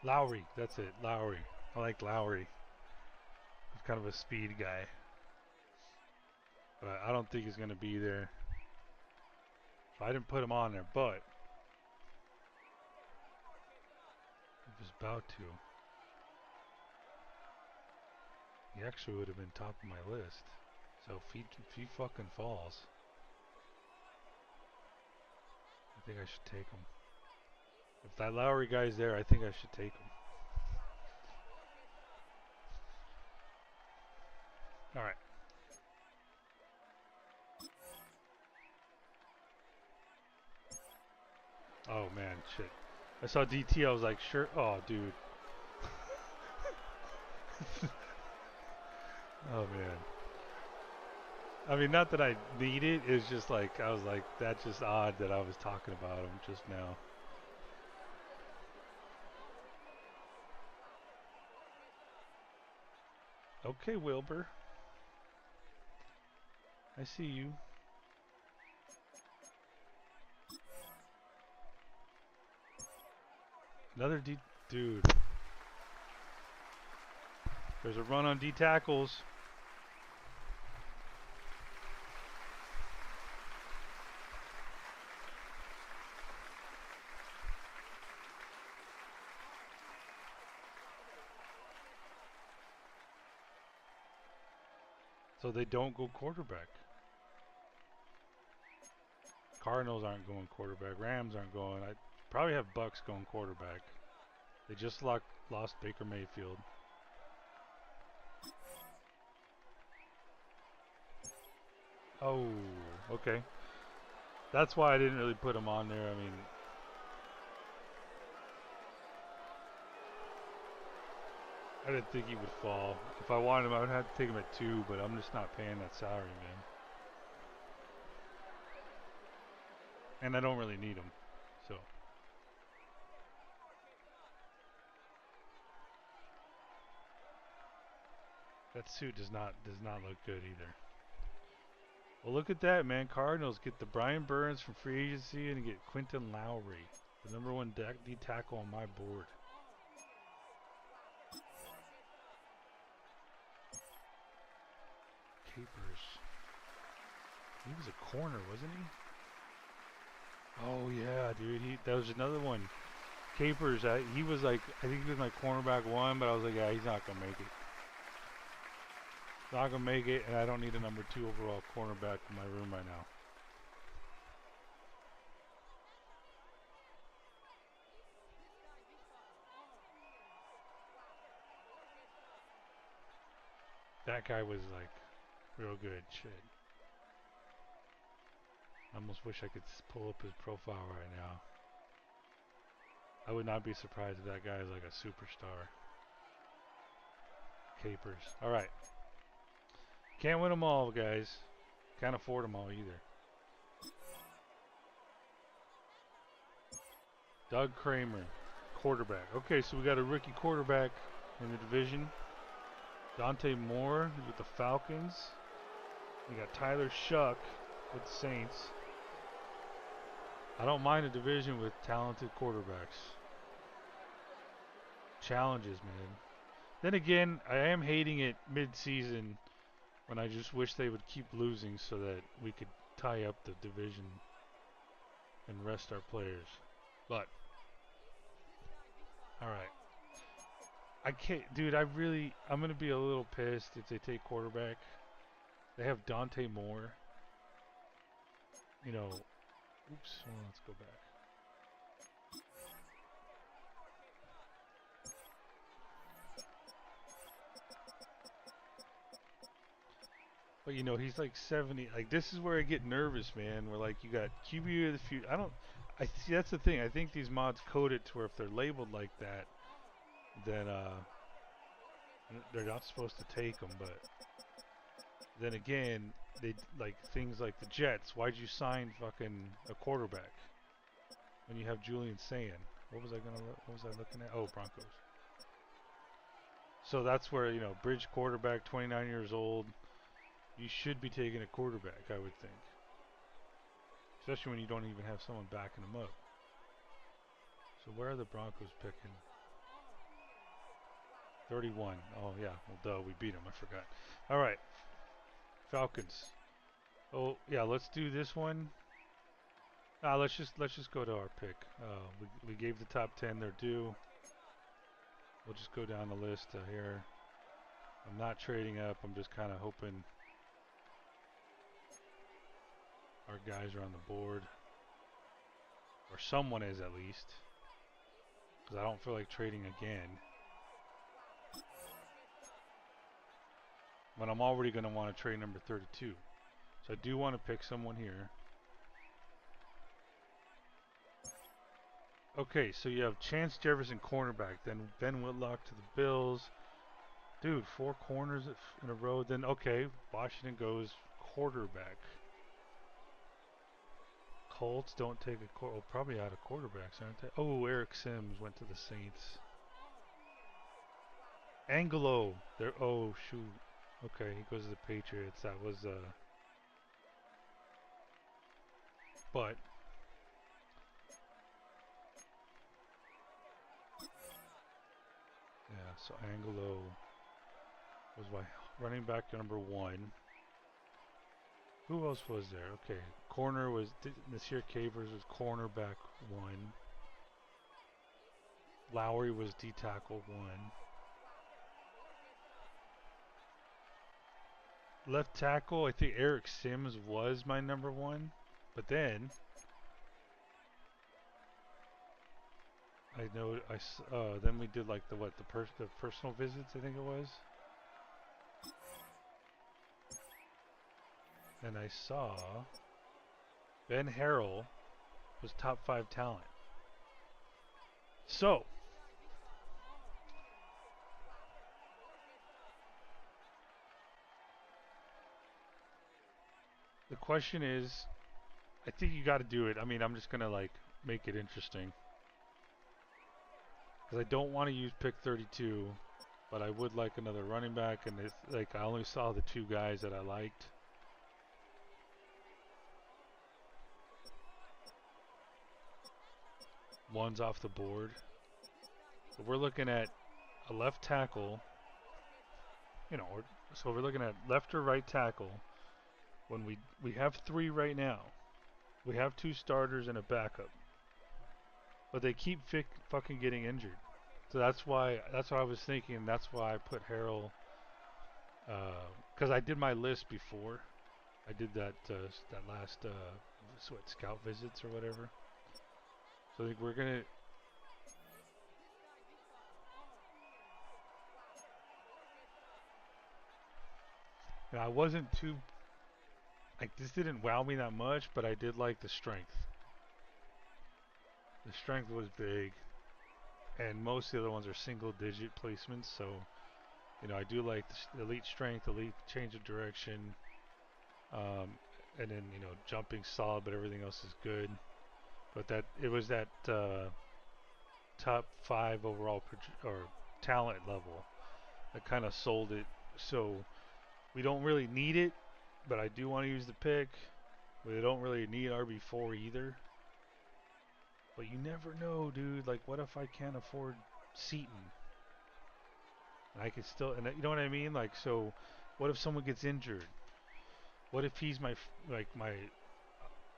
Lowry, that's it, Lowry. I like Lowry. He's kind of a speed guy. But I don't think he's going to be there. So I didn't put him on there, but he was about to. He actually would have been top of my list. So if he fucking falls, I think I should take him. If that Lowry guy's there, I think I should take him. Alright. Oh man, shit. I saw DT, I was like, sure. Oh, dude. Oh man. I mean, not that I need it. It's just like, I was like, that's just odd that I was talking about him just now. Okay, Wilbur. I see you. Another D... Dude. There's a run on D tackles. So they don't go quarterback. Cardinals aren't going quarterback. Rams aren't going. I probably have Bucks going quarterback. They just lost Baker Mayfield. Oh, okay. That's why I didn't really put him on there. I mean, I didn't think he would fall. If I wanted him, I would have to take him at 2, but I'm just not paying that salary, man. And I don't really need him, so. That suit does not look good either. Well, look at that, man. Cardinals get the Brian Burns from free agency and get Quentin Lowry, the #1 D tackle on my board. Capers. He was a corner, wasn't he? Oh yeah, dude. That was another one. Capers. He was like, I think he was my cornerback 1, but I was like, yeah, he's not gonna make it. Not gonna make it, and I don't need a #2 overall cornerback in my room right now. That guy was like real good. Shit. I almost wish I could pull up his profile right now. I would not be surprised if that guy is like a superstar. Capers. Alright. Can't win them all, guys. Can't afford them all either. Doug Kramer, quarterback. Okay, so we got a rookie quarterback in the division. Dante Moore with the Falcons. We got Tyler Shuck with the Saints. I don't mind a division with talented quarterbacks. Challenges, man. Then again, I am hating it mid-season when I just wish they would keep losing so that we could tie up the division and rest our players. But, alright. I can't, dude, I'm going to be a little pissed if they take quarterback. They have Dante Moore. You know, oops, well, let's go back. But you know, he's like 70. Like, this is where I get nervous, man. Where like you got QB of the future. I see, that's the thing. I think these mods code it to where if they're labeled like that, then they're not supposed to take them. But then again, they like things like the Jets. Why'd you sign fucking a quarterback when you have Julian Sand? What was I looking at? Oh, Broncos. So that's where, you know, bridge quarterback, 29 years old. You should be taking a quarterback, I would think. Especially when you don't even have someone backing them up. So where are the Broncos picking? 31. Oh yeah, well duh, we beat them. I forgot. All right, Falcons. Oh yeah, let's do this one. Let's just go to our pick. We gave the top 10 their due. We'll just go down the list here. I'm not trading up. I'm just kind of hoping our guys are on the board, or someone is at least, because I don't feel like trading again. But I'm already going to want to trade number 32. So I do want to pick someone here. Okay, so you have Chance Jefferson cornerback, then Ben Whitlock to the Bills. Dude, 4 corners in a row. Then, okay, Washington goes quarterback. Colts don't take probably out of quarterbacks, aren't they? Oh, Eric Sims went to the Saints. Angelo, oh shoot. Okay, he goes to the Patriots. That was but yeah, so Angelo was my running back number 1. Who else was there? Okay, corner was Nasir Cavers was cornerback 1. Lowry was D tackle 1. Left tackle, I think Eric Sims was my number 1, but then I know then we did like the personal visits, I think it was. And I saw Ben Harrell was top 5 talent. So the question is, I think you got to do it. I mean, I'm just gonna like make it interesting because I don't want to use pick 32, but I would like another running back, and it's like I only saw the 2 guys that I liked. One's off the board. But we're looking at a left tackle. You know, so we're looking at left or right tackle. When we have 3 right now, we have 2 starters and a backup, but they keep fucking getting injured. So that's what I was thinking. That's why I put Harrell, because I did my list before. I did that last scout visits or whatever. So I think we're gonna. And I wasn't too like this didn't wow me that much, but I did like the strength. The strength was big, and most of the other ones are single-digit placements. So I do like the elite strength, elite change of direction, and then jumping solid, but everything else is good. But that it was that top 5 overall or talent level that kind of sold it. So we don't really need it, but I do want to use the pick. We don't really need RB4 either. But you never know, dude. Like, what if I can't afford Seaton? And I could still, and you know what I mean? Like, so what if someone gets injured? What if he's my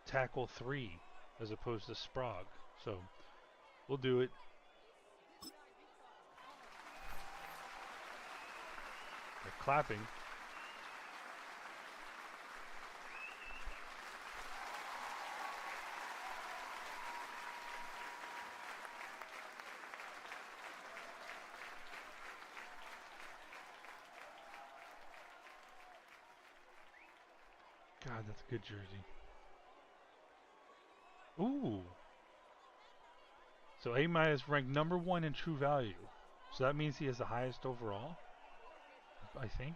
tackle 3 as opposed to Sprague? So we'll do it. They're clapping. God, that's a good jersey. Ooh. So A minus ranked number 1 in true value. So that means he has the highest overall, I think.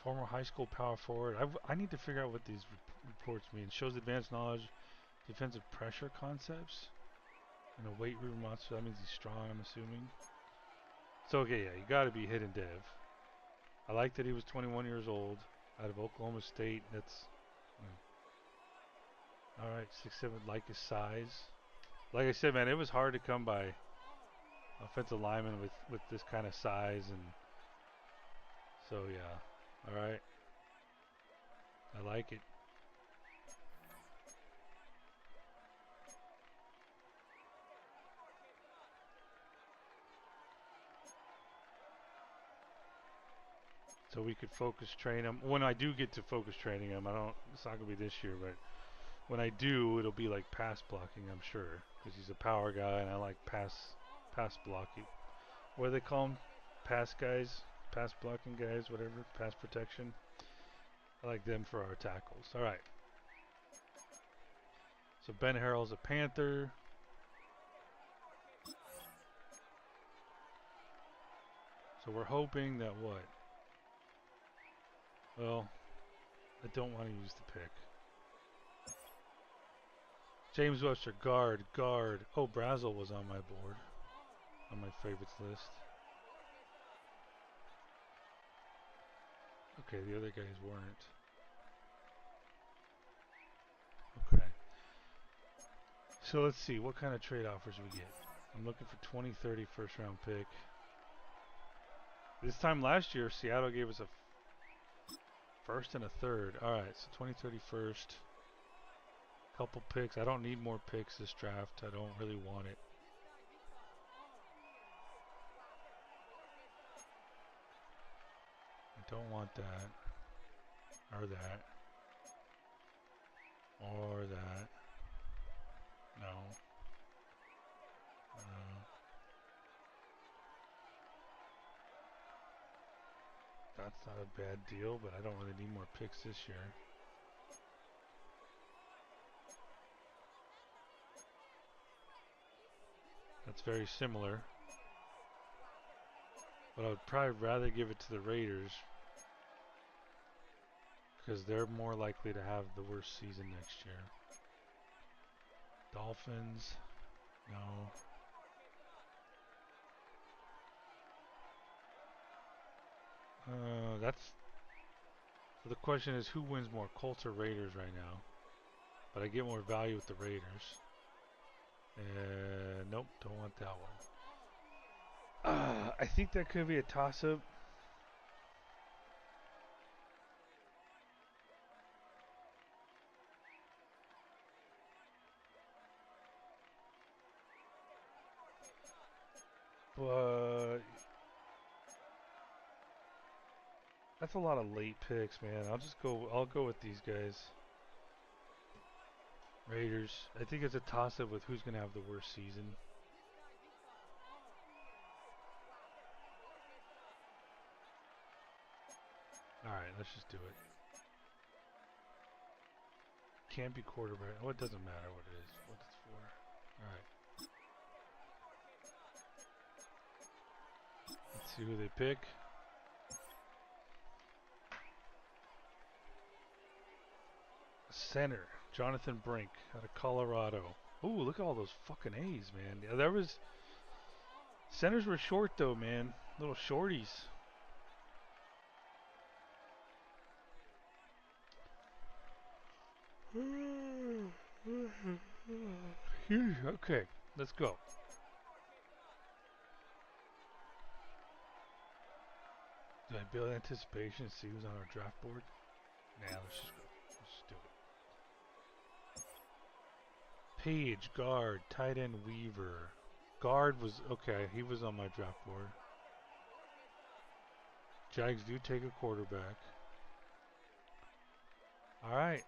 Former high school power forward. I need to figure out what these reports mean. Shows advanced knowledge, defensive pressure concepts, and a weight room monster. That means he's strong, I'm assuming. So, okay, yeah, you got to be hidden dev. I like that he was 21 years old, out of Oklahoma State. That's all right. 6'7", like his size. Like I said, man, it was hard to come by offensive linemen with this kind of size, and so yeah. All right, I like it. So we could focus train him. When I do get to focus training him, I don't. It's not gonna be this year, but when I do, it'll be like pass blocking, I'm sure, because he's a power guy, and I like pass blocking. What do they call them? Pass guys, pass blocking guys, whatever. Pass protection. I like them for our tackles. All right. So Ben Harrell's a Panther. So we're hoping that what? Well, I don't want to use the pick. James Webster, guard. Oh, Brazel was on my board, on my favorites list. Okay, the other guys weren't. Okay. So let's see, what kind of trade offers we get? I'm looking for 2030 first round pick. This time last year, Seattle gave us a first and a third. Alright, so 2030 first. Couple picks. I don't need more picks this draft. I don't really want it. I don't want that. Or that. Or that. No. That's not a bad deal, but I don't really need more picks this year. That's very similar. But I would probably rather give it to the Raiders because they're more likely to have the worst season next year. Dolphins, no. That's so the question is who wins more, Colts or Raiders right now? But I get more value with the Raiders. Nope, don't want that one. I think that could be a toss-up. But that's a lot of late picks, man. I'll go with these guys. Raiders. I think it's a toss-up with who's going to have the worst season. Alright, let's just do it. Can't be quarterback. Oh, it doesn't matter what it is. What it's for. Alright. Let's see who they pick. Center. Jonathan Brink out of Colorado. Ooh, look at all those fucking A's, man. Yeah, there was... Centers were short, though, man. Little shorties. Okay, let's go. Do I build anticipation and see who's on our draft board? Nah, let's just go. Let's just do it. Page, guard, tight end, Weaver. Guard was, okay, he was on my draft board. Jags do take a quarterback. Alright.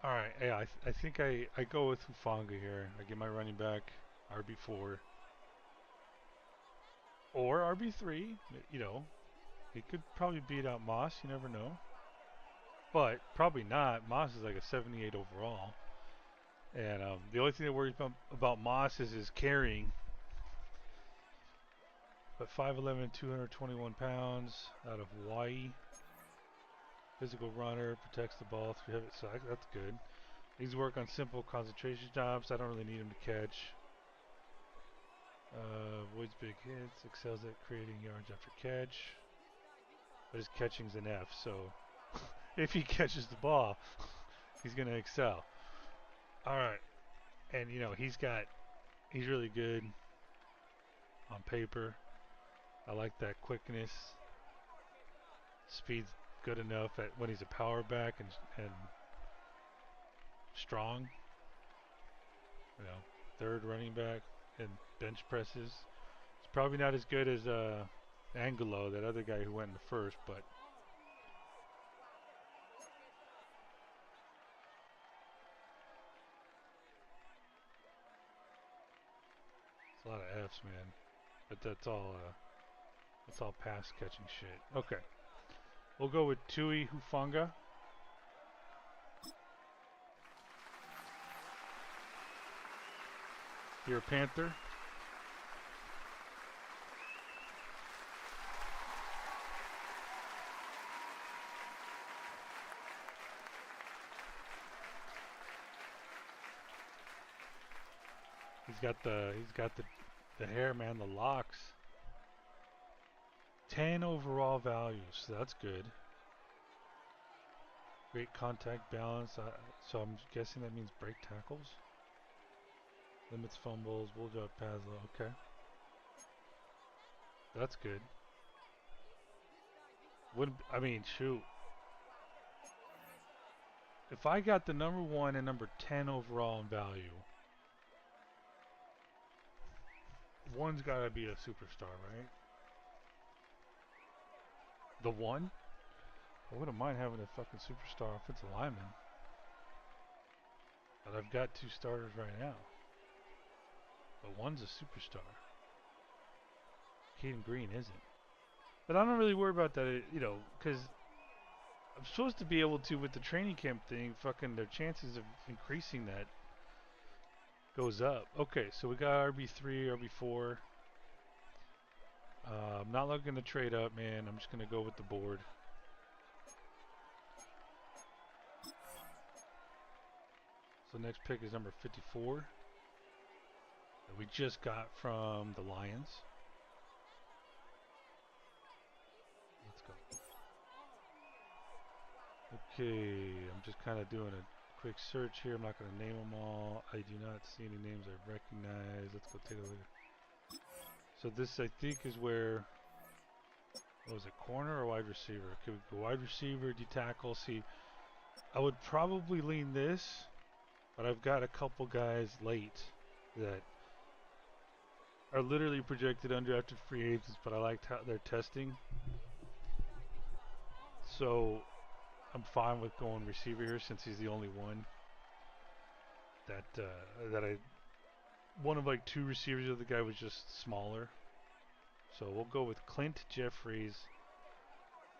Alright, yeah, I think I go with Hufanga here. I get my running back, RB4. Or RB3, you know. He could probably beat out Moss, you never know. But probably not. Moss is like a 78 overall. And the only thing that worries about Moss is his carrying. But 5'11", 221 pounds, out of Hawaii. Physical runner, protects the ball, 3 habit sacks. That's good. Needs to work on simple concentration jobs. I don't really need him to catch. Avoids big hits. Excels at creating yards after catch. But his catching's an F, so if he catches the ball, he's going to excel. Alright. And, you know, he's really good on paper. I like that quickness. Speed's good enough at when he's a power back and strong. You know, third running back and bench presses. It's probably not as good as Angelo, that other guy who went in the first, but it's a lot of F's, man. But that's all pass catching shit. Okay, we'll go with Tui Hufanga. You're a Panther. He's got the hair, man, the locks. 10 overall values, so that's good. Great contact balance, so I'm guessing that means break tackles. Limits fumbles, will drop pass low, okay. That's good. I mean, shoot. If I got the number 1 and number 10 overall in value, one's gotta be a superstar, right? The 1? I wouldn't mind having a fucking superstar offensive lineman. But I've got 2 starters right now. But one's a superstar. Caden Green isn't. But I don't really worry about that, you know, because I'm supposed to be able to, with the training camp thing, fucking their chances of increasing that goes up. Okay, so we got RB3, RB4. I'm not looking to trade up, man. I'm just going to go with the board. So next pick is number 54 that we just got from the Lions. Let's go. Okay, I'm just kind of doing a quick search here. I'm not going to name them all. I do not see any names I recognize. Let's go take a look. So this, I think, is where... What was it, corner or wide receiver? Okay, we go wide receiver, D tackle. See, I would probably lean this, but I've got a couple guys late that are literally projected undrafted free agents, but I liked how they're testing. So I'm fine with going receiver here since he's the only one. that I one of like two receivers of the guy was just smaller. So we'll go with Clint Jeffries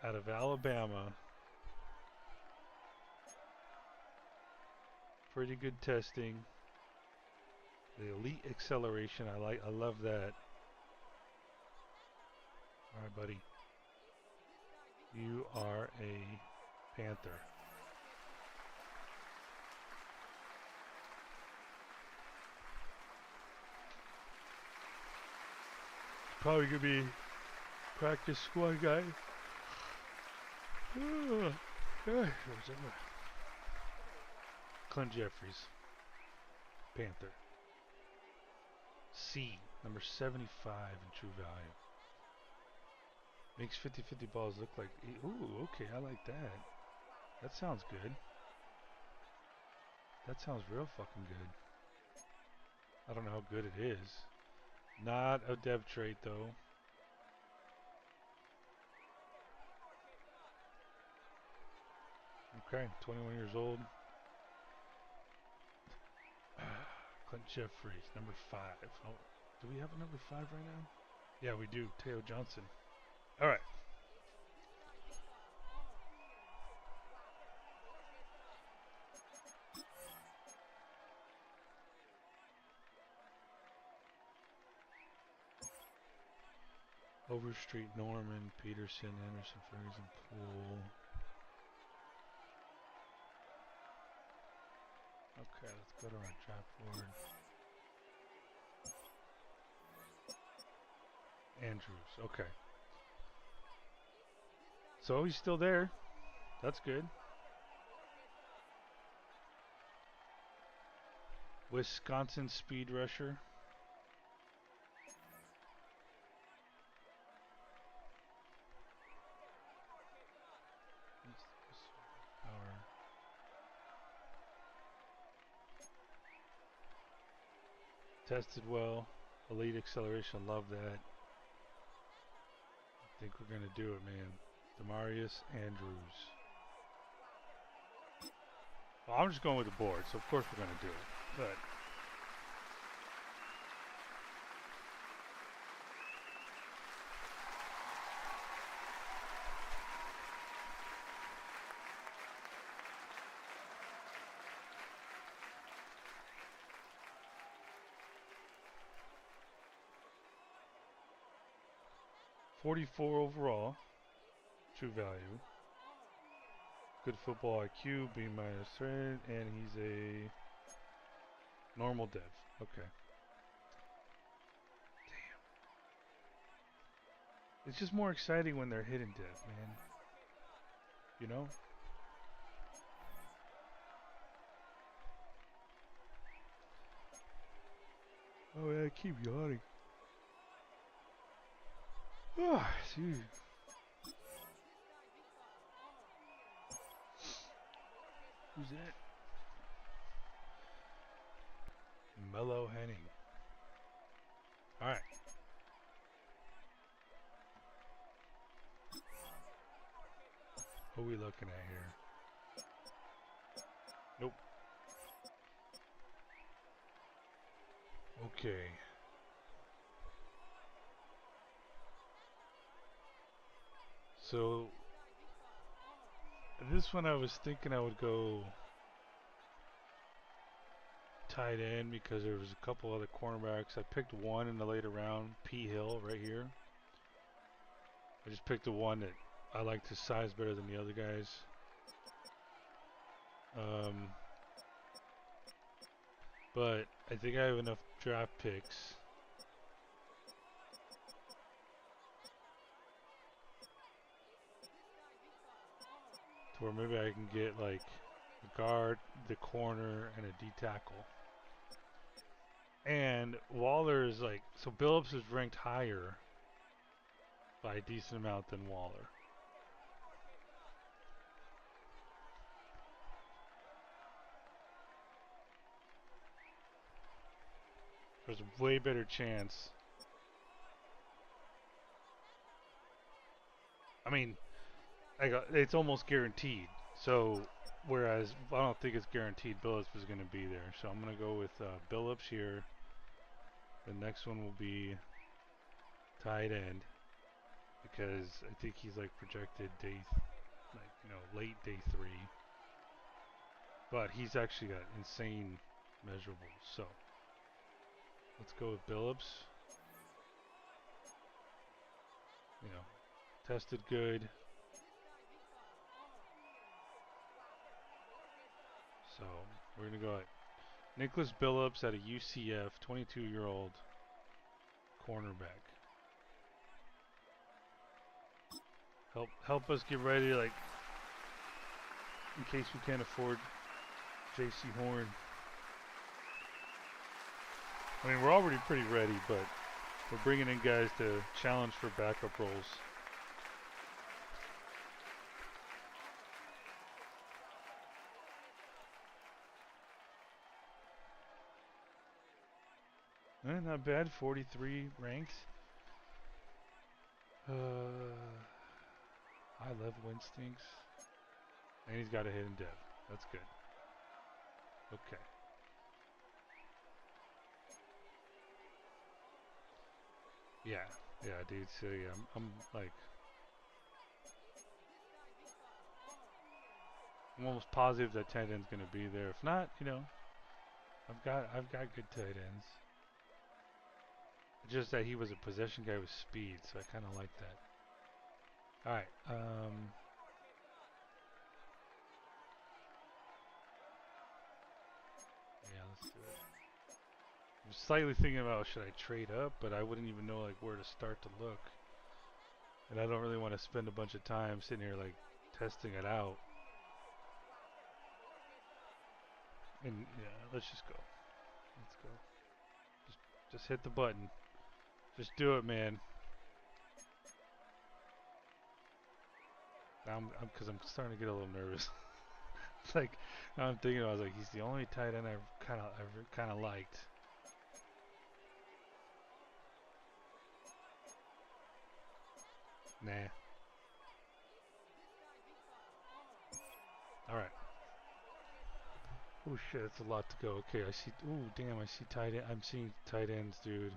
out of Alabama. Pretty good testing. The elite acceleration, I love that. All right, buddy. You are a Panther. Probably gonna be practice squad guy. Clint Jeffries, Panther. C, number 75 in true value. Makes 50-50 balls look like... Ooh, okay, I like that. That sounds good. That sounds real fucking good. I don't know how good it is. Not a dev trait, though. Okay, 21 years old. Clint Jeffries, number 5. Oh, do we have a number 5 right now? Yeah, we do. Teo Johnson. All right. Overstreet, Norman, Peterson, Anderson, Ferguson, Poole. Okay, let's go to our draft board. Andrews, okay. So he's still there. That's good. Wisconsin speed rusher. Power. Tested well. Elite acceleration. Love that. I think we're going to do it, man. Demarius Andrews. Well, I'm just going with the board, so of course we're going to do it. But .44 overall, true value. Good football IQ, B minus thread, and he's a normal dev. Okay. Damn. It's just more exciting when they're hidden dev, man. You know? Oh yeah, I keep yawning. Oh, jeez. Who's that? Mellow Henning. Alright. Who are we looking at here? Nope. Okay. So this one I was thinking I would go tight end because there was a couple other cornerbacks. I picked one in the later round, P. Hill right here. I just picked the one that I liked his size better than the other guys. But I think I have enough draft picks. To where maybe I can get like a guard, the corner, and a D tackle. And Waller is like, so Billups is ranked higher by a decent amount than Waller. There's a way better chance. I mean, it's almost guaranteed. So, whereas I don't think it's guaranteed Billups is going to be there. So I'm going to go with Billups here. The next one will be tight end because I think he's like projected late day 3. But he's actually got insane measurables. So let's go with Billups. Tested good. So we're going to go at Nicholas Billups at a UCF, 22-year-old cornerback. Help us get ready, like, in case we can't afford J.C. Horn. I mean, we're already pretty ready, but we're bringing in guys to challenge for backup roles. Not bad, 43 ranked. High level instincts. And he's got a hidden dev. That's good. Okay. Yeah, dude. So yeah, I'm like, I'm almost positive that tight end's gonna be there. If not, I've got good tight ends. It's just that he was a possession guy with speed, so I kind of like that. All right. Yeah, let's do it. I'm slightly thinking about should I trade up, but I wouldn't even know like where to start to look, and I don't really want to spend a bunch of time sitting here like testing it out. And yeah, let's just go. Let's go. Just hit the button. Just do it, man. Because I'm starting to get a little nervous. It's like now I'm thinking, I was like, he's the only tight end I've kind of liked. Nah. All right. Oh shit, that's a lot to go. Okay, I see. Oh damn, I see tight end. I'm seeing tight ends, dude.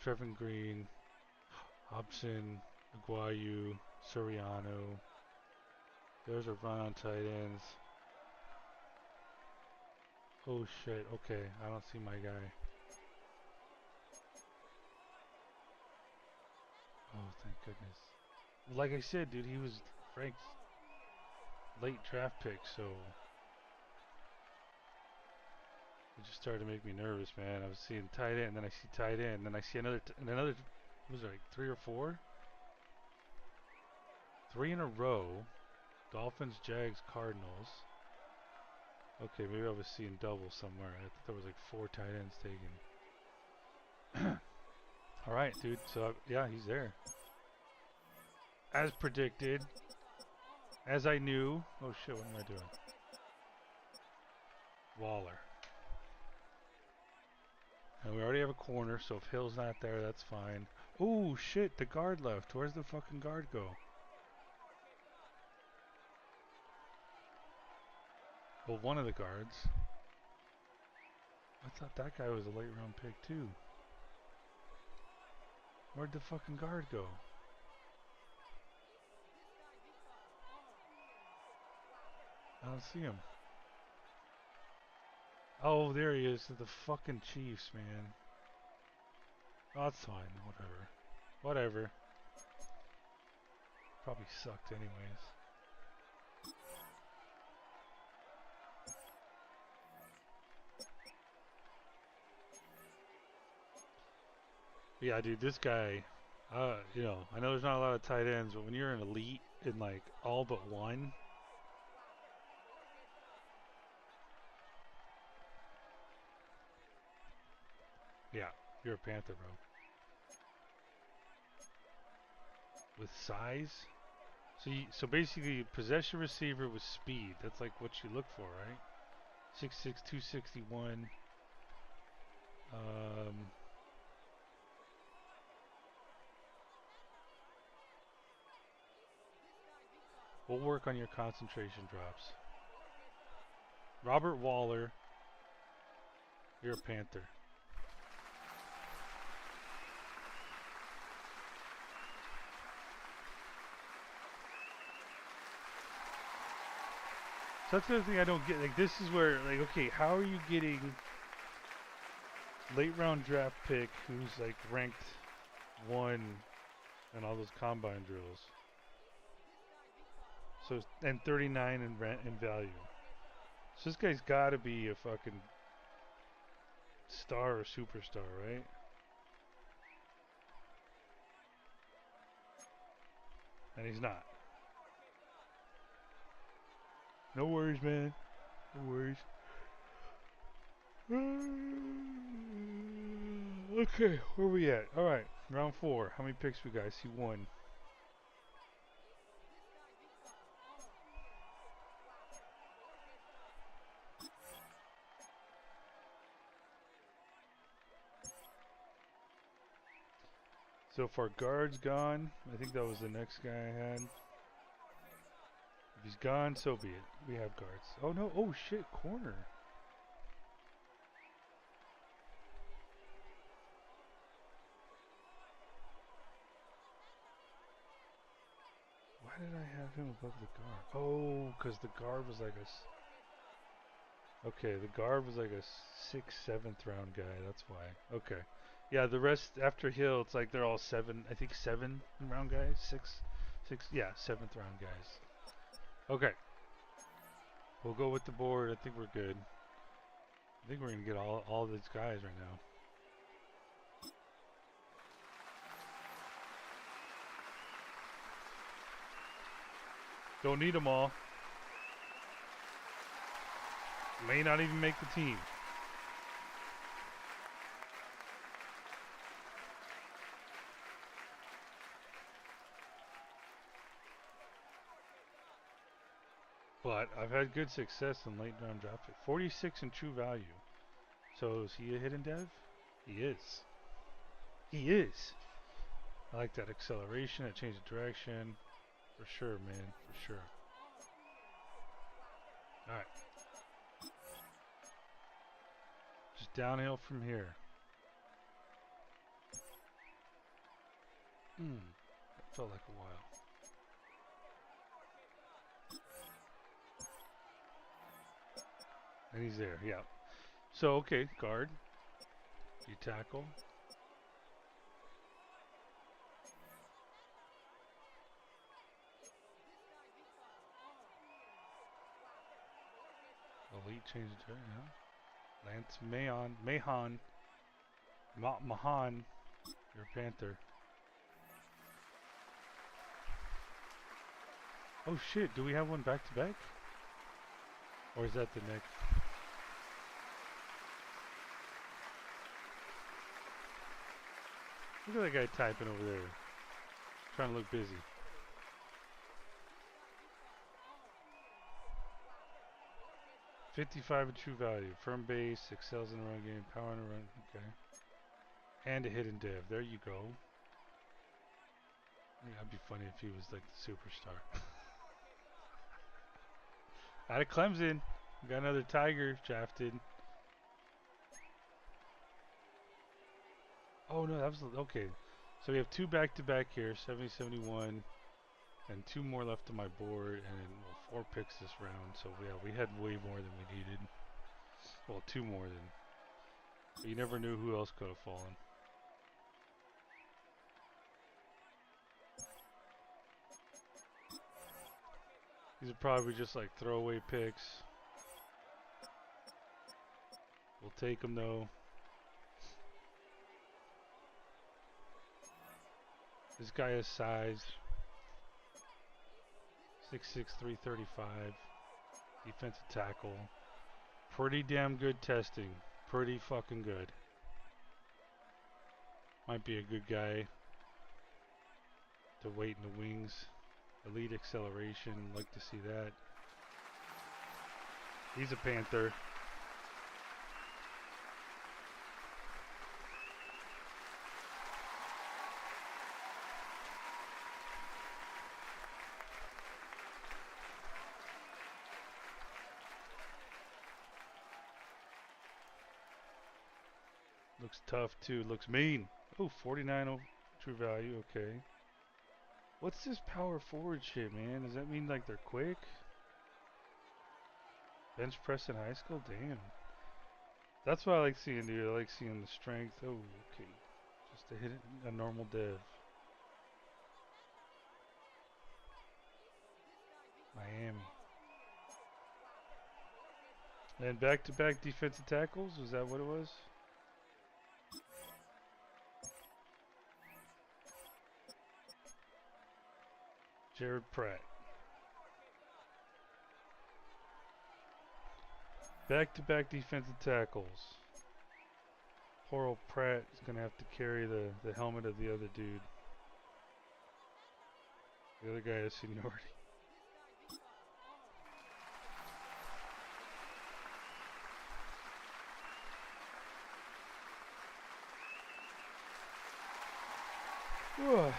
Trevin Green, Hobson, Aguayu, Soriano. There's a run on tight ends. Oh shit. Okay, I don't see my guy. Oh, thank goodness. Like I said, dude, he was ranked late draft pick, so it just started to make me nervous, man. I was seeing tight end, and then I see tight end, and then I see another. What was it, like 3 or 4? 3 in a row. Dolphins, Jags, Cardinals. Okay, maybe I was seeing double somewhere. I thought there was like 4 tight ends taken. All right, dude. So yeah, he's there. As predicted. As I knew. Oh shit, what am I doing? Waller. And we already have a corner, so if Hill's not there, that's fine. Oh shit, the guard left. Where's the fucking guard go? Well, one of the guards. I thought that guy was a late round pick too. Where'd the fucking guard go? I don't see him. Oh, there he is. The fucking Chiefs, man. Oh, that's fine. Whatever. Whatever. Probably sucked anyways. But yeah, dude, this guy, I know there's not a lot of tight ends, but when you're an elite in like all but one, yeah, you're a Panther, bro. With size, so basically, possession receiver with speed. That's like what you look for, right? 6'6", 261. Um, We'll work on your concentration drops. Robert Waller. You're a Panther. So that's the other thing I don't get. Like, this is where, like, okay, how are you getting late round draft pick who's like ranked 1 in all those combine drills? So, and 39 in value. So this guy's got to be a fucking star or superstar, right? And he's not. No worries, man. No worries. Okay, where we at? All right, round 4. How many picks we got? I see 1. So if our guard's gone, I think that was the next guy I had. If he's gone, so be it. We have guards. Oh no! Oh shit! Corner. Why did I have him above the guard? Oh, because the guard was like a. Okay, the guard was like a 6th, 7th round guy. That's why. Okay. Yeah, the rest after Hill, it's like they're all 7. I think 7 round guys. 6. Yeah, 7th round guys. Okay. We'll go with the board. I think we're good. I think we're gonna get all these guys right now. Don't need them all. May not even make the team. But I've had good success in late round draft pick. 46 in true value. So is he a hidden dev? He is. He is. I like that acceleration, that change of direction. For sure, man. For sure. Alright. Just downhill from here. That felt like a while. And he's there, yeah. So, okay, guard. You tackle. Elite change of direction, yeah. Lance Mahan. You're a Panther. Oh shit, do we have one back to back? Or is that the next? Look at that guy typing over there. Trying to look busy. $55 in true value. Firm base, excels in the run game, power in the run. Okay. And a hidden dev. There you go. Yeah, that'd be funny if he was like the superstar. Out of Clemson. We got another Tiger drafted. Oh no, that was okay. So we have 2 back to back here, 70, 71, and 2 more left on my board, and well, 4 picks this round. So yeah, we had way more than we needed. Well, 2 more than. But you never knew who else could have fallen. These are probably just like throwaway picks. We'll take them though. This guy has size. 6'6", 335. Defensive tackle. Pretty damn good testing. Pretty fucking good. Might be a good guy to wait in the wings. Elite acceleration. Like to see that. He's a Panther. Looks tough too. Looks mean. Oh, 49 true value. Okay. What's this power forward shit, man? Does that mean like they're quick? Bench press in high school? Damn. That's what I like seeing, dude. I like seeing the strength. Oh, okay. Just to hit it, a normal dev. Miami. And back-to-back defensive tackles? Was that what it was? Jared Pratt. Back-to-back defensive tackles. Poor old Pratt is going to have to carry the helmet of the other dude. The other guy has seniority. Whew.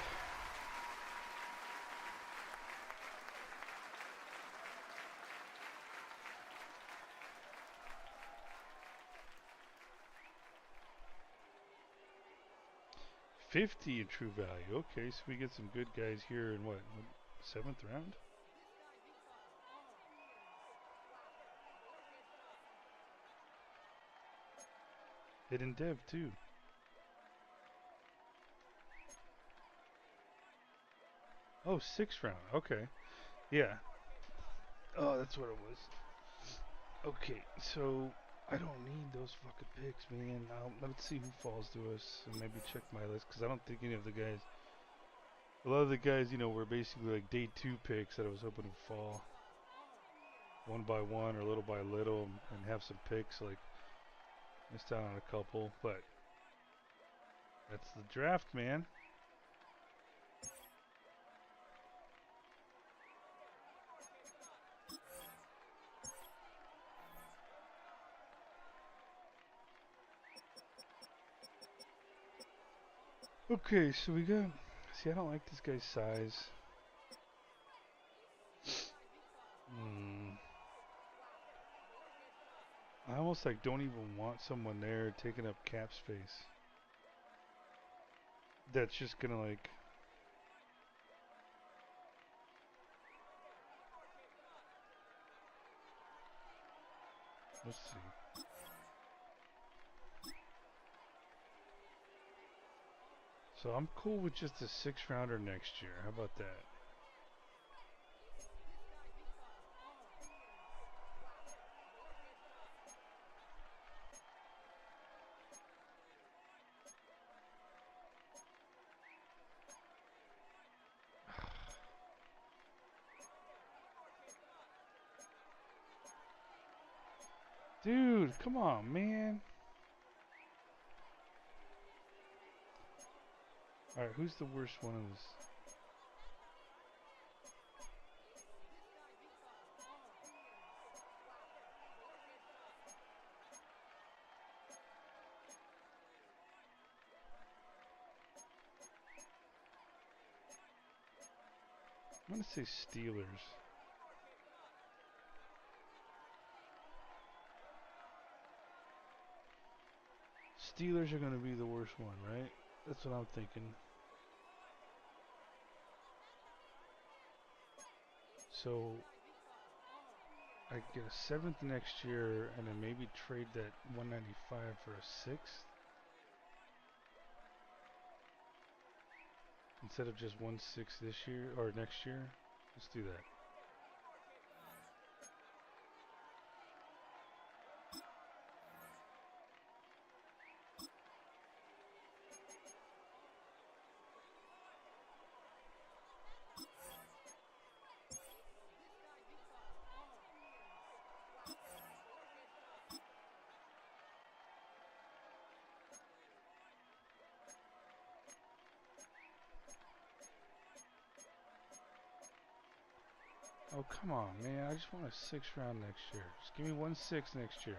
$50 in true value. Okay, so we get some good guys here in what 7th round? Hidden dev too. Oh, 6th round. Okay. Yeah. Oh, that's what it was. Okay, so I don't need those fucking picks, man. Let's see who falls to us and maybe check my list because I don't think any of the guys. A lot of the guys, were basically like day 2 picks that I was hoping would fall one by one or little by little and have some picks. Like missed out on a couple, but that's the draft, man. Okay, so we got. See, I don't like this guy's size. I almost like don't even want someone there taking up cap space. That's just gonna like. Let's see. So I'm cool with just a 6th rounder next year. How about that? Dude, come on, man. Alright, who's the worst one of this? I'm gonna say Steelers. Steelers are gonna be the worst one, right? That's what I'm thinking. So I get a 7th next year and then maybe trade that 195 for a 6th instead of just 1/6 this year or next year. Let's do that. Oh, come on, man. I just want a 6th round next year. Just give me 1/6 next year.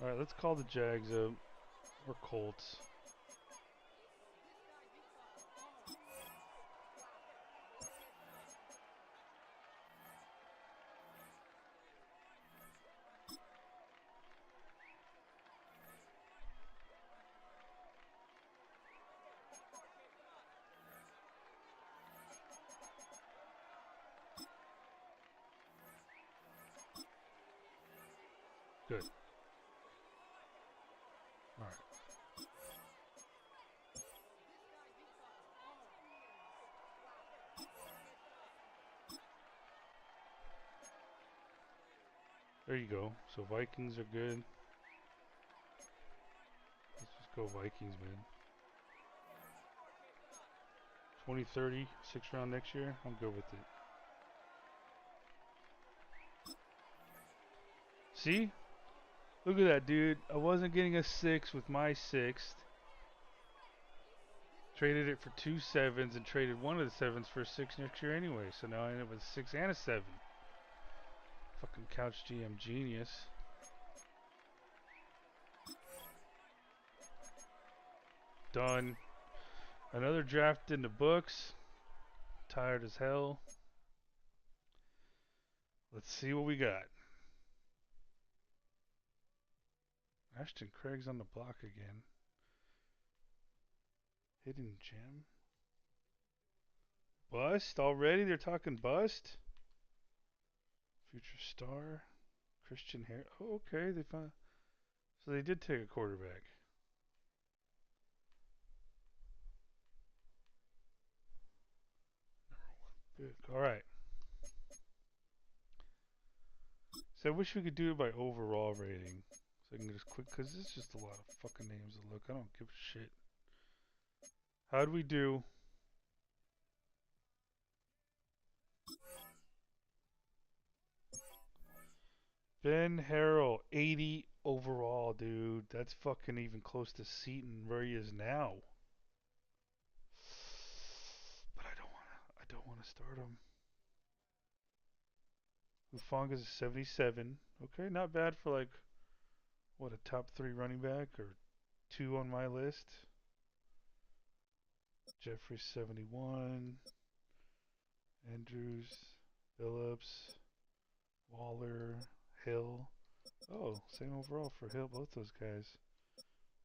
Alright, let's call the Jags up. Or Colts. Good. All right. There you go. So Vikings are good. Let's just go Vikings, man. 2030, 6th round next year. I'm good with it. See? Look at that, dude. I wasn't getting a 6 with my 6th. Traded it for 2 7s and traded one of the 7s for a 6 next year anyway. So now I end up with a 6 and a 7. Fucking Couch GM genius. Done. Another draft in the books. Tired as hell. Let's see what we got. Ashton Craig's on the block again. Hidden gem. Bust already? They're talking bust? Future star. Christian Harris. Oh, okay. They found. So they did take a quarterback. Good. All right. So I wish we could do it by overall rating. So I can just quick, because it's just a lot of fucking names to look. I don't give a shit. How'd we do? Ben Harrell, 80 overall, dude. That's fucking even close to Seaton where he is now. But I don't wanna start him. Hufanga's 77. Okay, not bad for like, what, a top 3 running back or 2 on my list. Jeffrey 71. Andrews, Phillips, Waller, Hill. Oh, same overall for Hill, both those guys.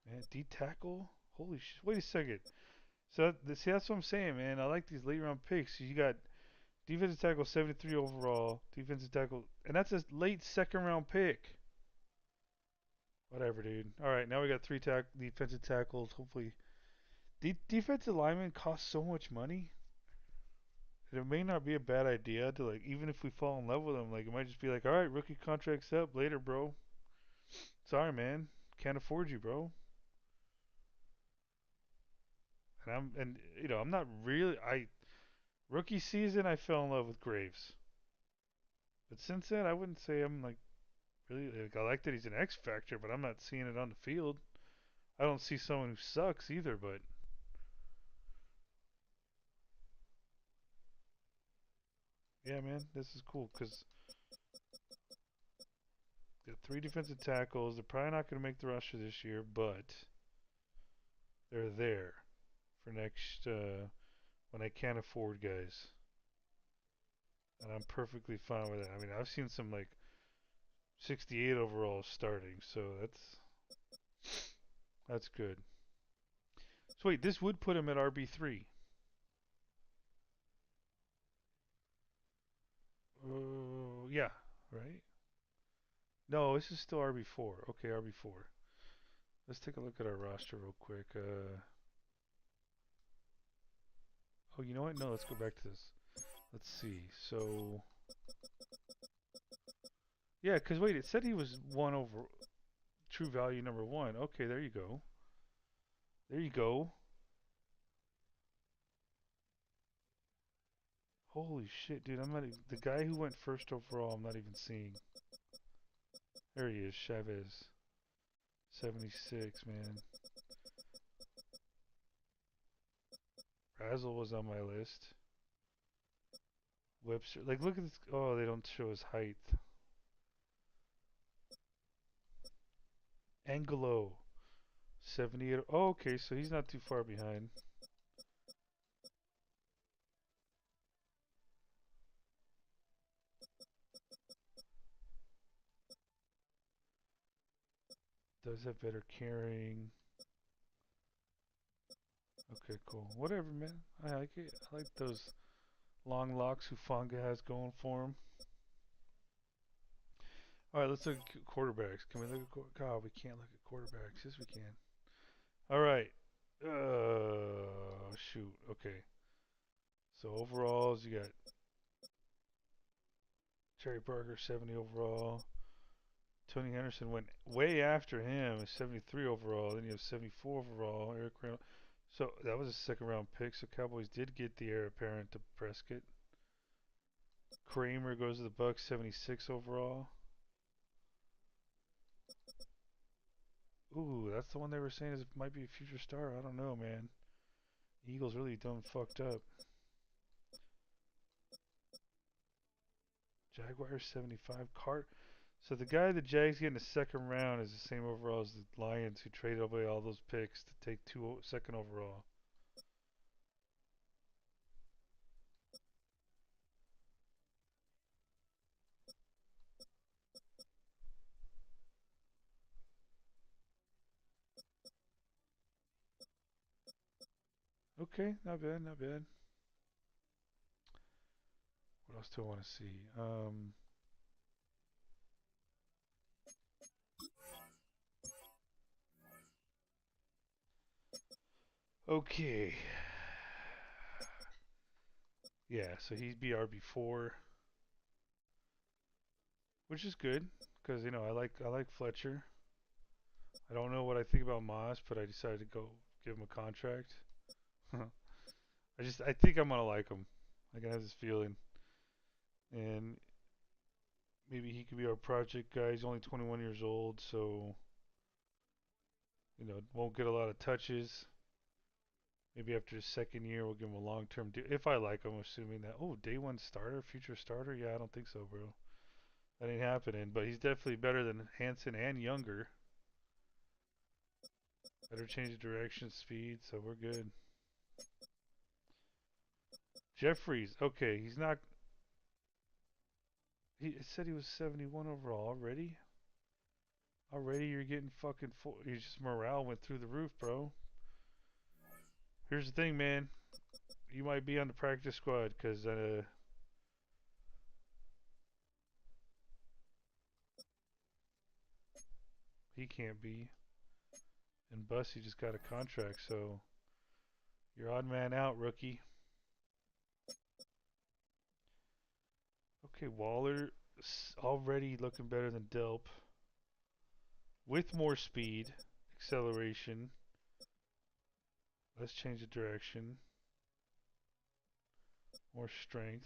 Man, D tackle? Holy shit. Wait a second. So, see, that's what I'm saying, man. I like these late round picks. You got defensive tackle 73 overall, defensive tackle, and that's a late second round pick. Whatever, dude. All right, now we got 3 defensive tackles. Hopefully, defensive linemen cost so much money. It may not be a bad idea to, like, even if we fall in love with them, like, it might just be like, all right, rookie contract's up later, bro. Sorry, man, can't afford you, bro. And I'm not really. Rookie season, I fell in love with Graves, but since then, I wouldn't say I'm like really like. I like that he's an X factor, but I'm not seeing it on the field. I don't see someone who sucks either, but yeah, man, this is cool because got 3 defensive tackles. They're probably not going to make the roster this year, but they're there for next when I can't afford guys, and I'm perfectly fine with that. I mean, I've seen some like 68 overall starting, so that's good. So wait, this would put him at RB3. Yeah, right. No, this is still RB4. Okay, RB4. Let's take a look at our roster real quick. Oh, you know what? No, let's go back to this. Let's see. So, yeah, because wait, it said he was 1 over true value number 1. Okay, there you go. There you go. Holy shit, dude! I'm not even, the guy who went first overall. I'm not even seeing. There he is, Chavez. 76, man. Razzle was on my list. Webster, like, look at this. Oh, they don't show his height. Angelo, 78. Oh, okay, so he's not too far behind. Does have better carrying. Okay, cool. Whatever, man. I like it. I like those long locks Hufanga has going for him. All right, let's look at quarterbacks. Can we look at God? We can't look at quarterbacks. Yes, we can. All right. Shoot. Okay. So overalls, you got Terry Parker, 70 overall. Tony Henderson went way after him, 73 overall. Then you have 74 overall. Eric Randall. So that was a second round pick. So Cowboys did get the heir apparent to Prescott. Kramer goes to the Bucks, 76 overall. Ooh, that's the one they were saying is might be a future star. I don't know, man. Eagles really done fucked up. Jaguars 75. So the guy the Jags get in the second round is the same overall as the Lions, who traded away all those picks to take second overall. Okay, not bad, not bad. What else do I want to see? Okay. Yeah, so he'd be RB4, which is good because I like Fletcher. I don't know what I think about Moss, but I decided to go give him a contract. I think I'm gonna like him. I can have this feeling, and maybe he could be our project guy. He's only 21 years old, so won't get a lot of touches. Maybe after his second year, we'll give him a long-term deal. If I like him, assuming that, day one starter, future starter? Yeah, I don't think so, bro. That ain't happening. But he's definitely better than Hansen and younger. Better change of direction, speed, so we're good. Jeffries, okay, he's not. It said he was 71 overall already. Already, you're getting fucking full. You just morale went through the roof, bro. Here's the thing, man. You might be on the practice squad because he can't be. And Bussy just got a contract, so you're odd man out, rookie. Okay, Waller already looking better than Delp. With more speed, acceleration. Let's change the direction. More strength.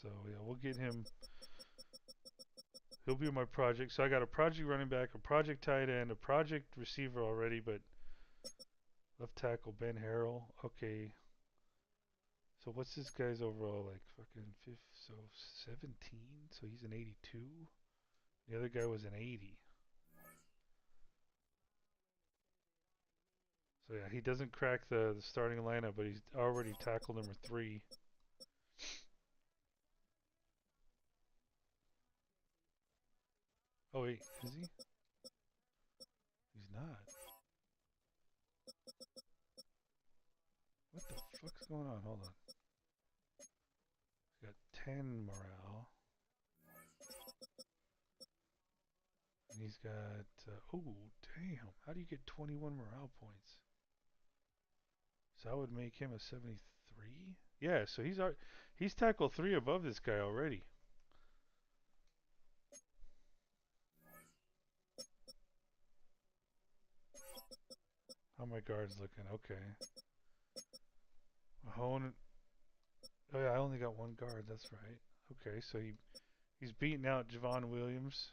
So yeah, we'll get him. He'll be my project. So I got a project running back, a project tight end, a project receiver already, but left tackle Ben Harrell. Okay. So what's this guy's overall like? Fucking fifth, so 17. So he's an 82. The other guy was an 80. So yeah, he doesn't crack the starting lineup, but he's already tackle number 3. Oh wait, is he? He's not. What the fuck's going on? Hold on. He's got 10 morale. And he's got, oh damn, how do you get 21 morale points? So that would make him a 73? Yeah, so he's tackle 3 above this guy already. How my guards looking? Okay. Mahone. Oh yeah, I only got one guard. That's right. Okay, so he's beating out Javon Williams.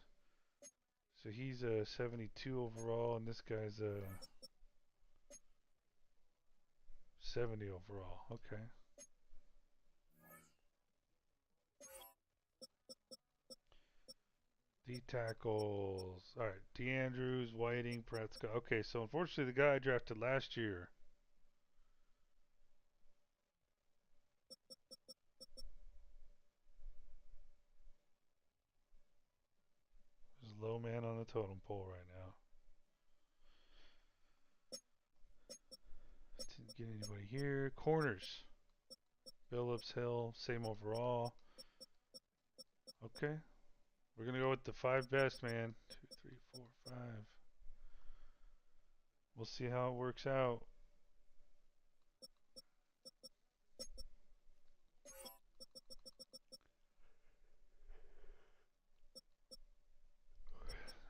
So he's a 72 overall, and this guy's a 70 overall. Okay. D tackles. All right. DeAndrews, Whiting, Prescott. Okay, so unfortunately, the guy I drafted last year. There's a low man on the totem pole right now. Didn't get anybody here. Corners. Phillips, Hill, same overall. Okay. We're going to go with the 5 best, man. 2, 3, 4, 5. We'll see how it works out.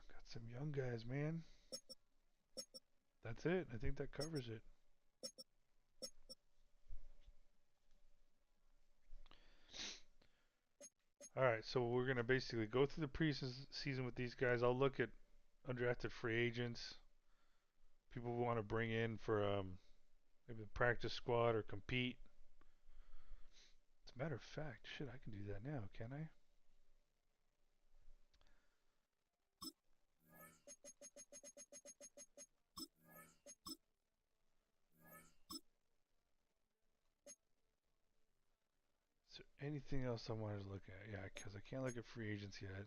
Got some young guys, man. That's it. I think that covers it. Alright, so we're going to basically go through the preseason with these guys. I'll look at undrafted free agents, people we want to bring in for maybe the practice squad or compete. As a matter of fact, shit, I can do that now, can I? Is there anything else I wanted to look at? Yeah, because I can't look at free agents yet.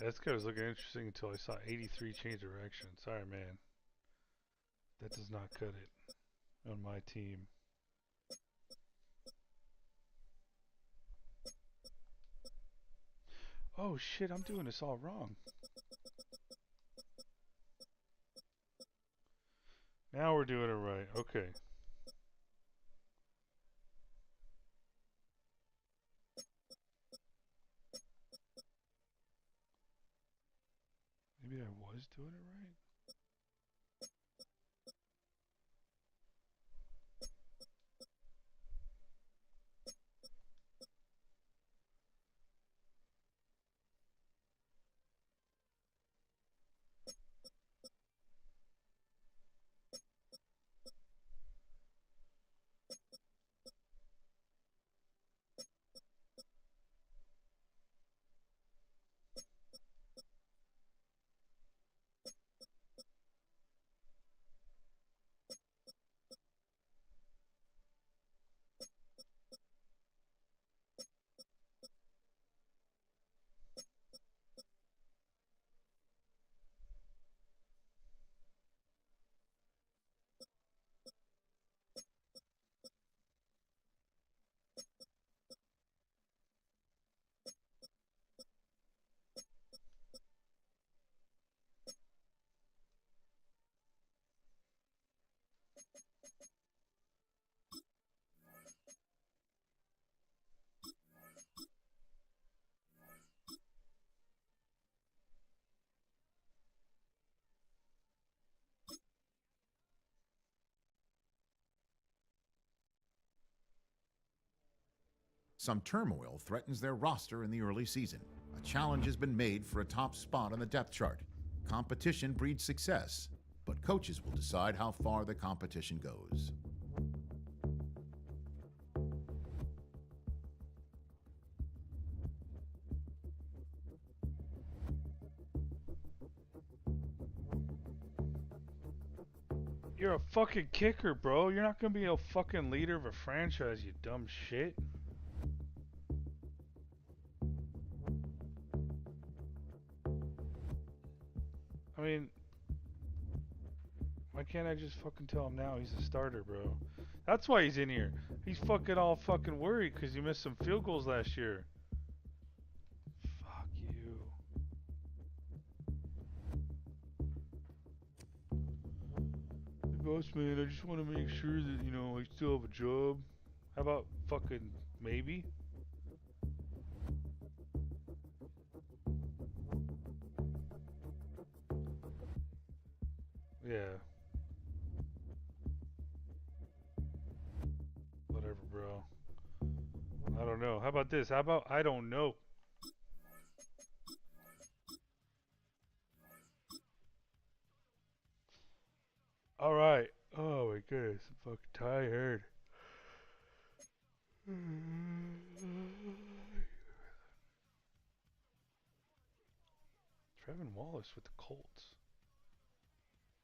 This guy was looking interesting until I saw 83 change direction. Sorry, man. That does not cut it on my team. Oh shit, I'm doing this all wrong. Now we're doing it right. Okay. Maybe I was doing it right? Some turmoil threatens their roster in the early season. A challenge has been made for a top spot on the depth chart. Competition breeds success, but coaches will decide how far the competition goes. You're a fucking kicker, bro. You're not gonna be a fucking leader of a franchise, you dumb shit. I mean, why can't I just fucking tell him now he's a starter, bro? That's why he's in here. He's fucking all fucking worried because he missed some field goals last year. Fuck you. Hey, boss man, I just want to make sure that, you know, I still have a job. How about fucking maybe? Yeah. Whatever, bro. don't know. How about this? How about I don't know? All right. Oh my goodness, I'm fucking tired. Trevin Wallace with the Colts.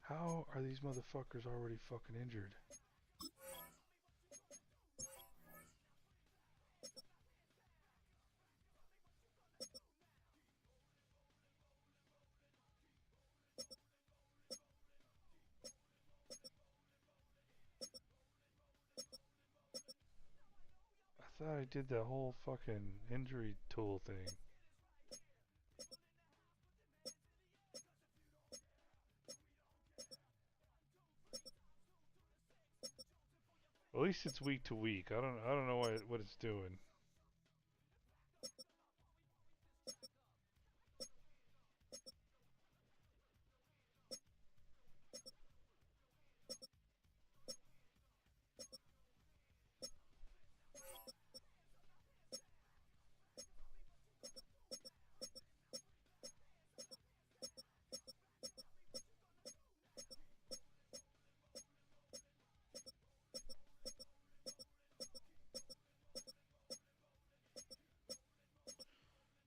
How are these motherfuckers already fucking injured? I thought I did that whole fucking injury tool thing. At least it's week to week. I don't know what it's doing.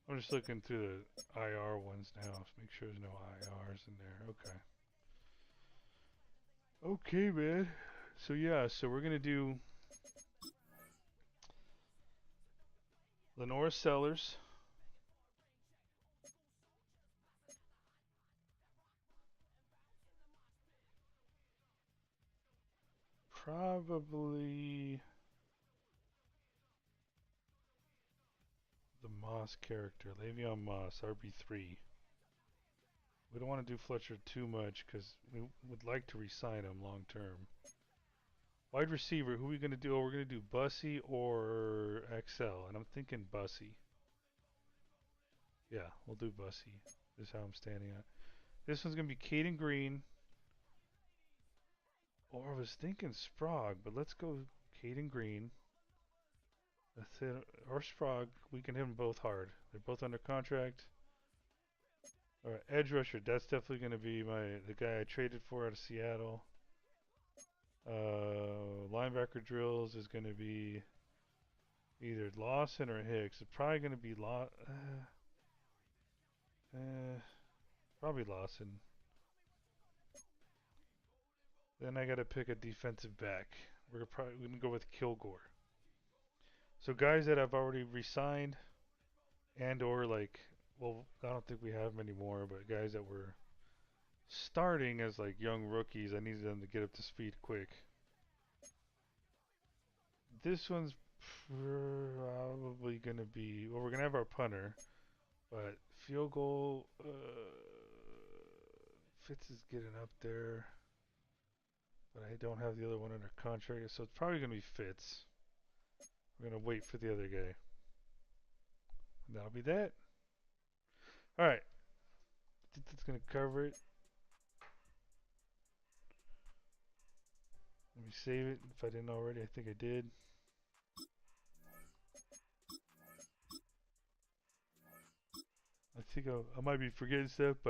I'm just looking through the IR ones now to make sure there's no IRs in there. Okay. Okay, man. So yeah, so we're gonna do Lenora Sellers. Probably the Moss character, Le'Veon Moss, RB3. We don't want to do Fletcher too much because we would like to re-sign him long term. Wide receiver, who are we going to do? Oh, we're going to do Bussy or XL, and I'm thinking Bussy. Yeah, we'll do Bussy. This is how I'm standing on. This one's going to be Caden Green. Or I was thinking Sprague, but let's go Caden Green. That's it. Or Sprague. We can hit them both hard. They're both under contract. Alright, edge rusher. That's definitely going to be the guy I traded for out of Seattle. Linebacker drills is going to be either Lawson or Hicks. It's probably going to be probably Lawson. Then I got to pick a defensive back. We're probably going to go with Kilgore. So guys that I've already re-signed and or like, well, I don't think we have many more, but guys that were starting as like young rookies, I needed them to get up to speed quick. This one's probably going to be, well, we're going to have our punter, but field goal, Fitz is getting up there, but I don't have the other one under contract, so it's probably going to be Fitz. We're going to wait for the other guy. And that'll be that. Alright. I think that's going to cover it. Let me save it if I didn't already. I think I did. I think I might be forgetting stuff, but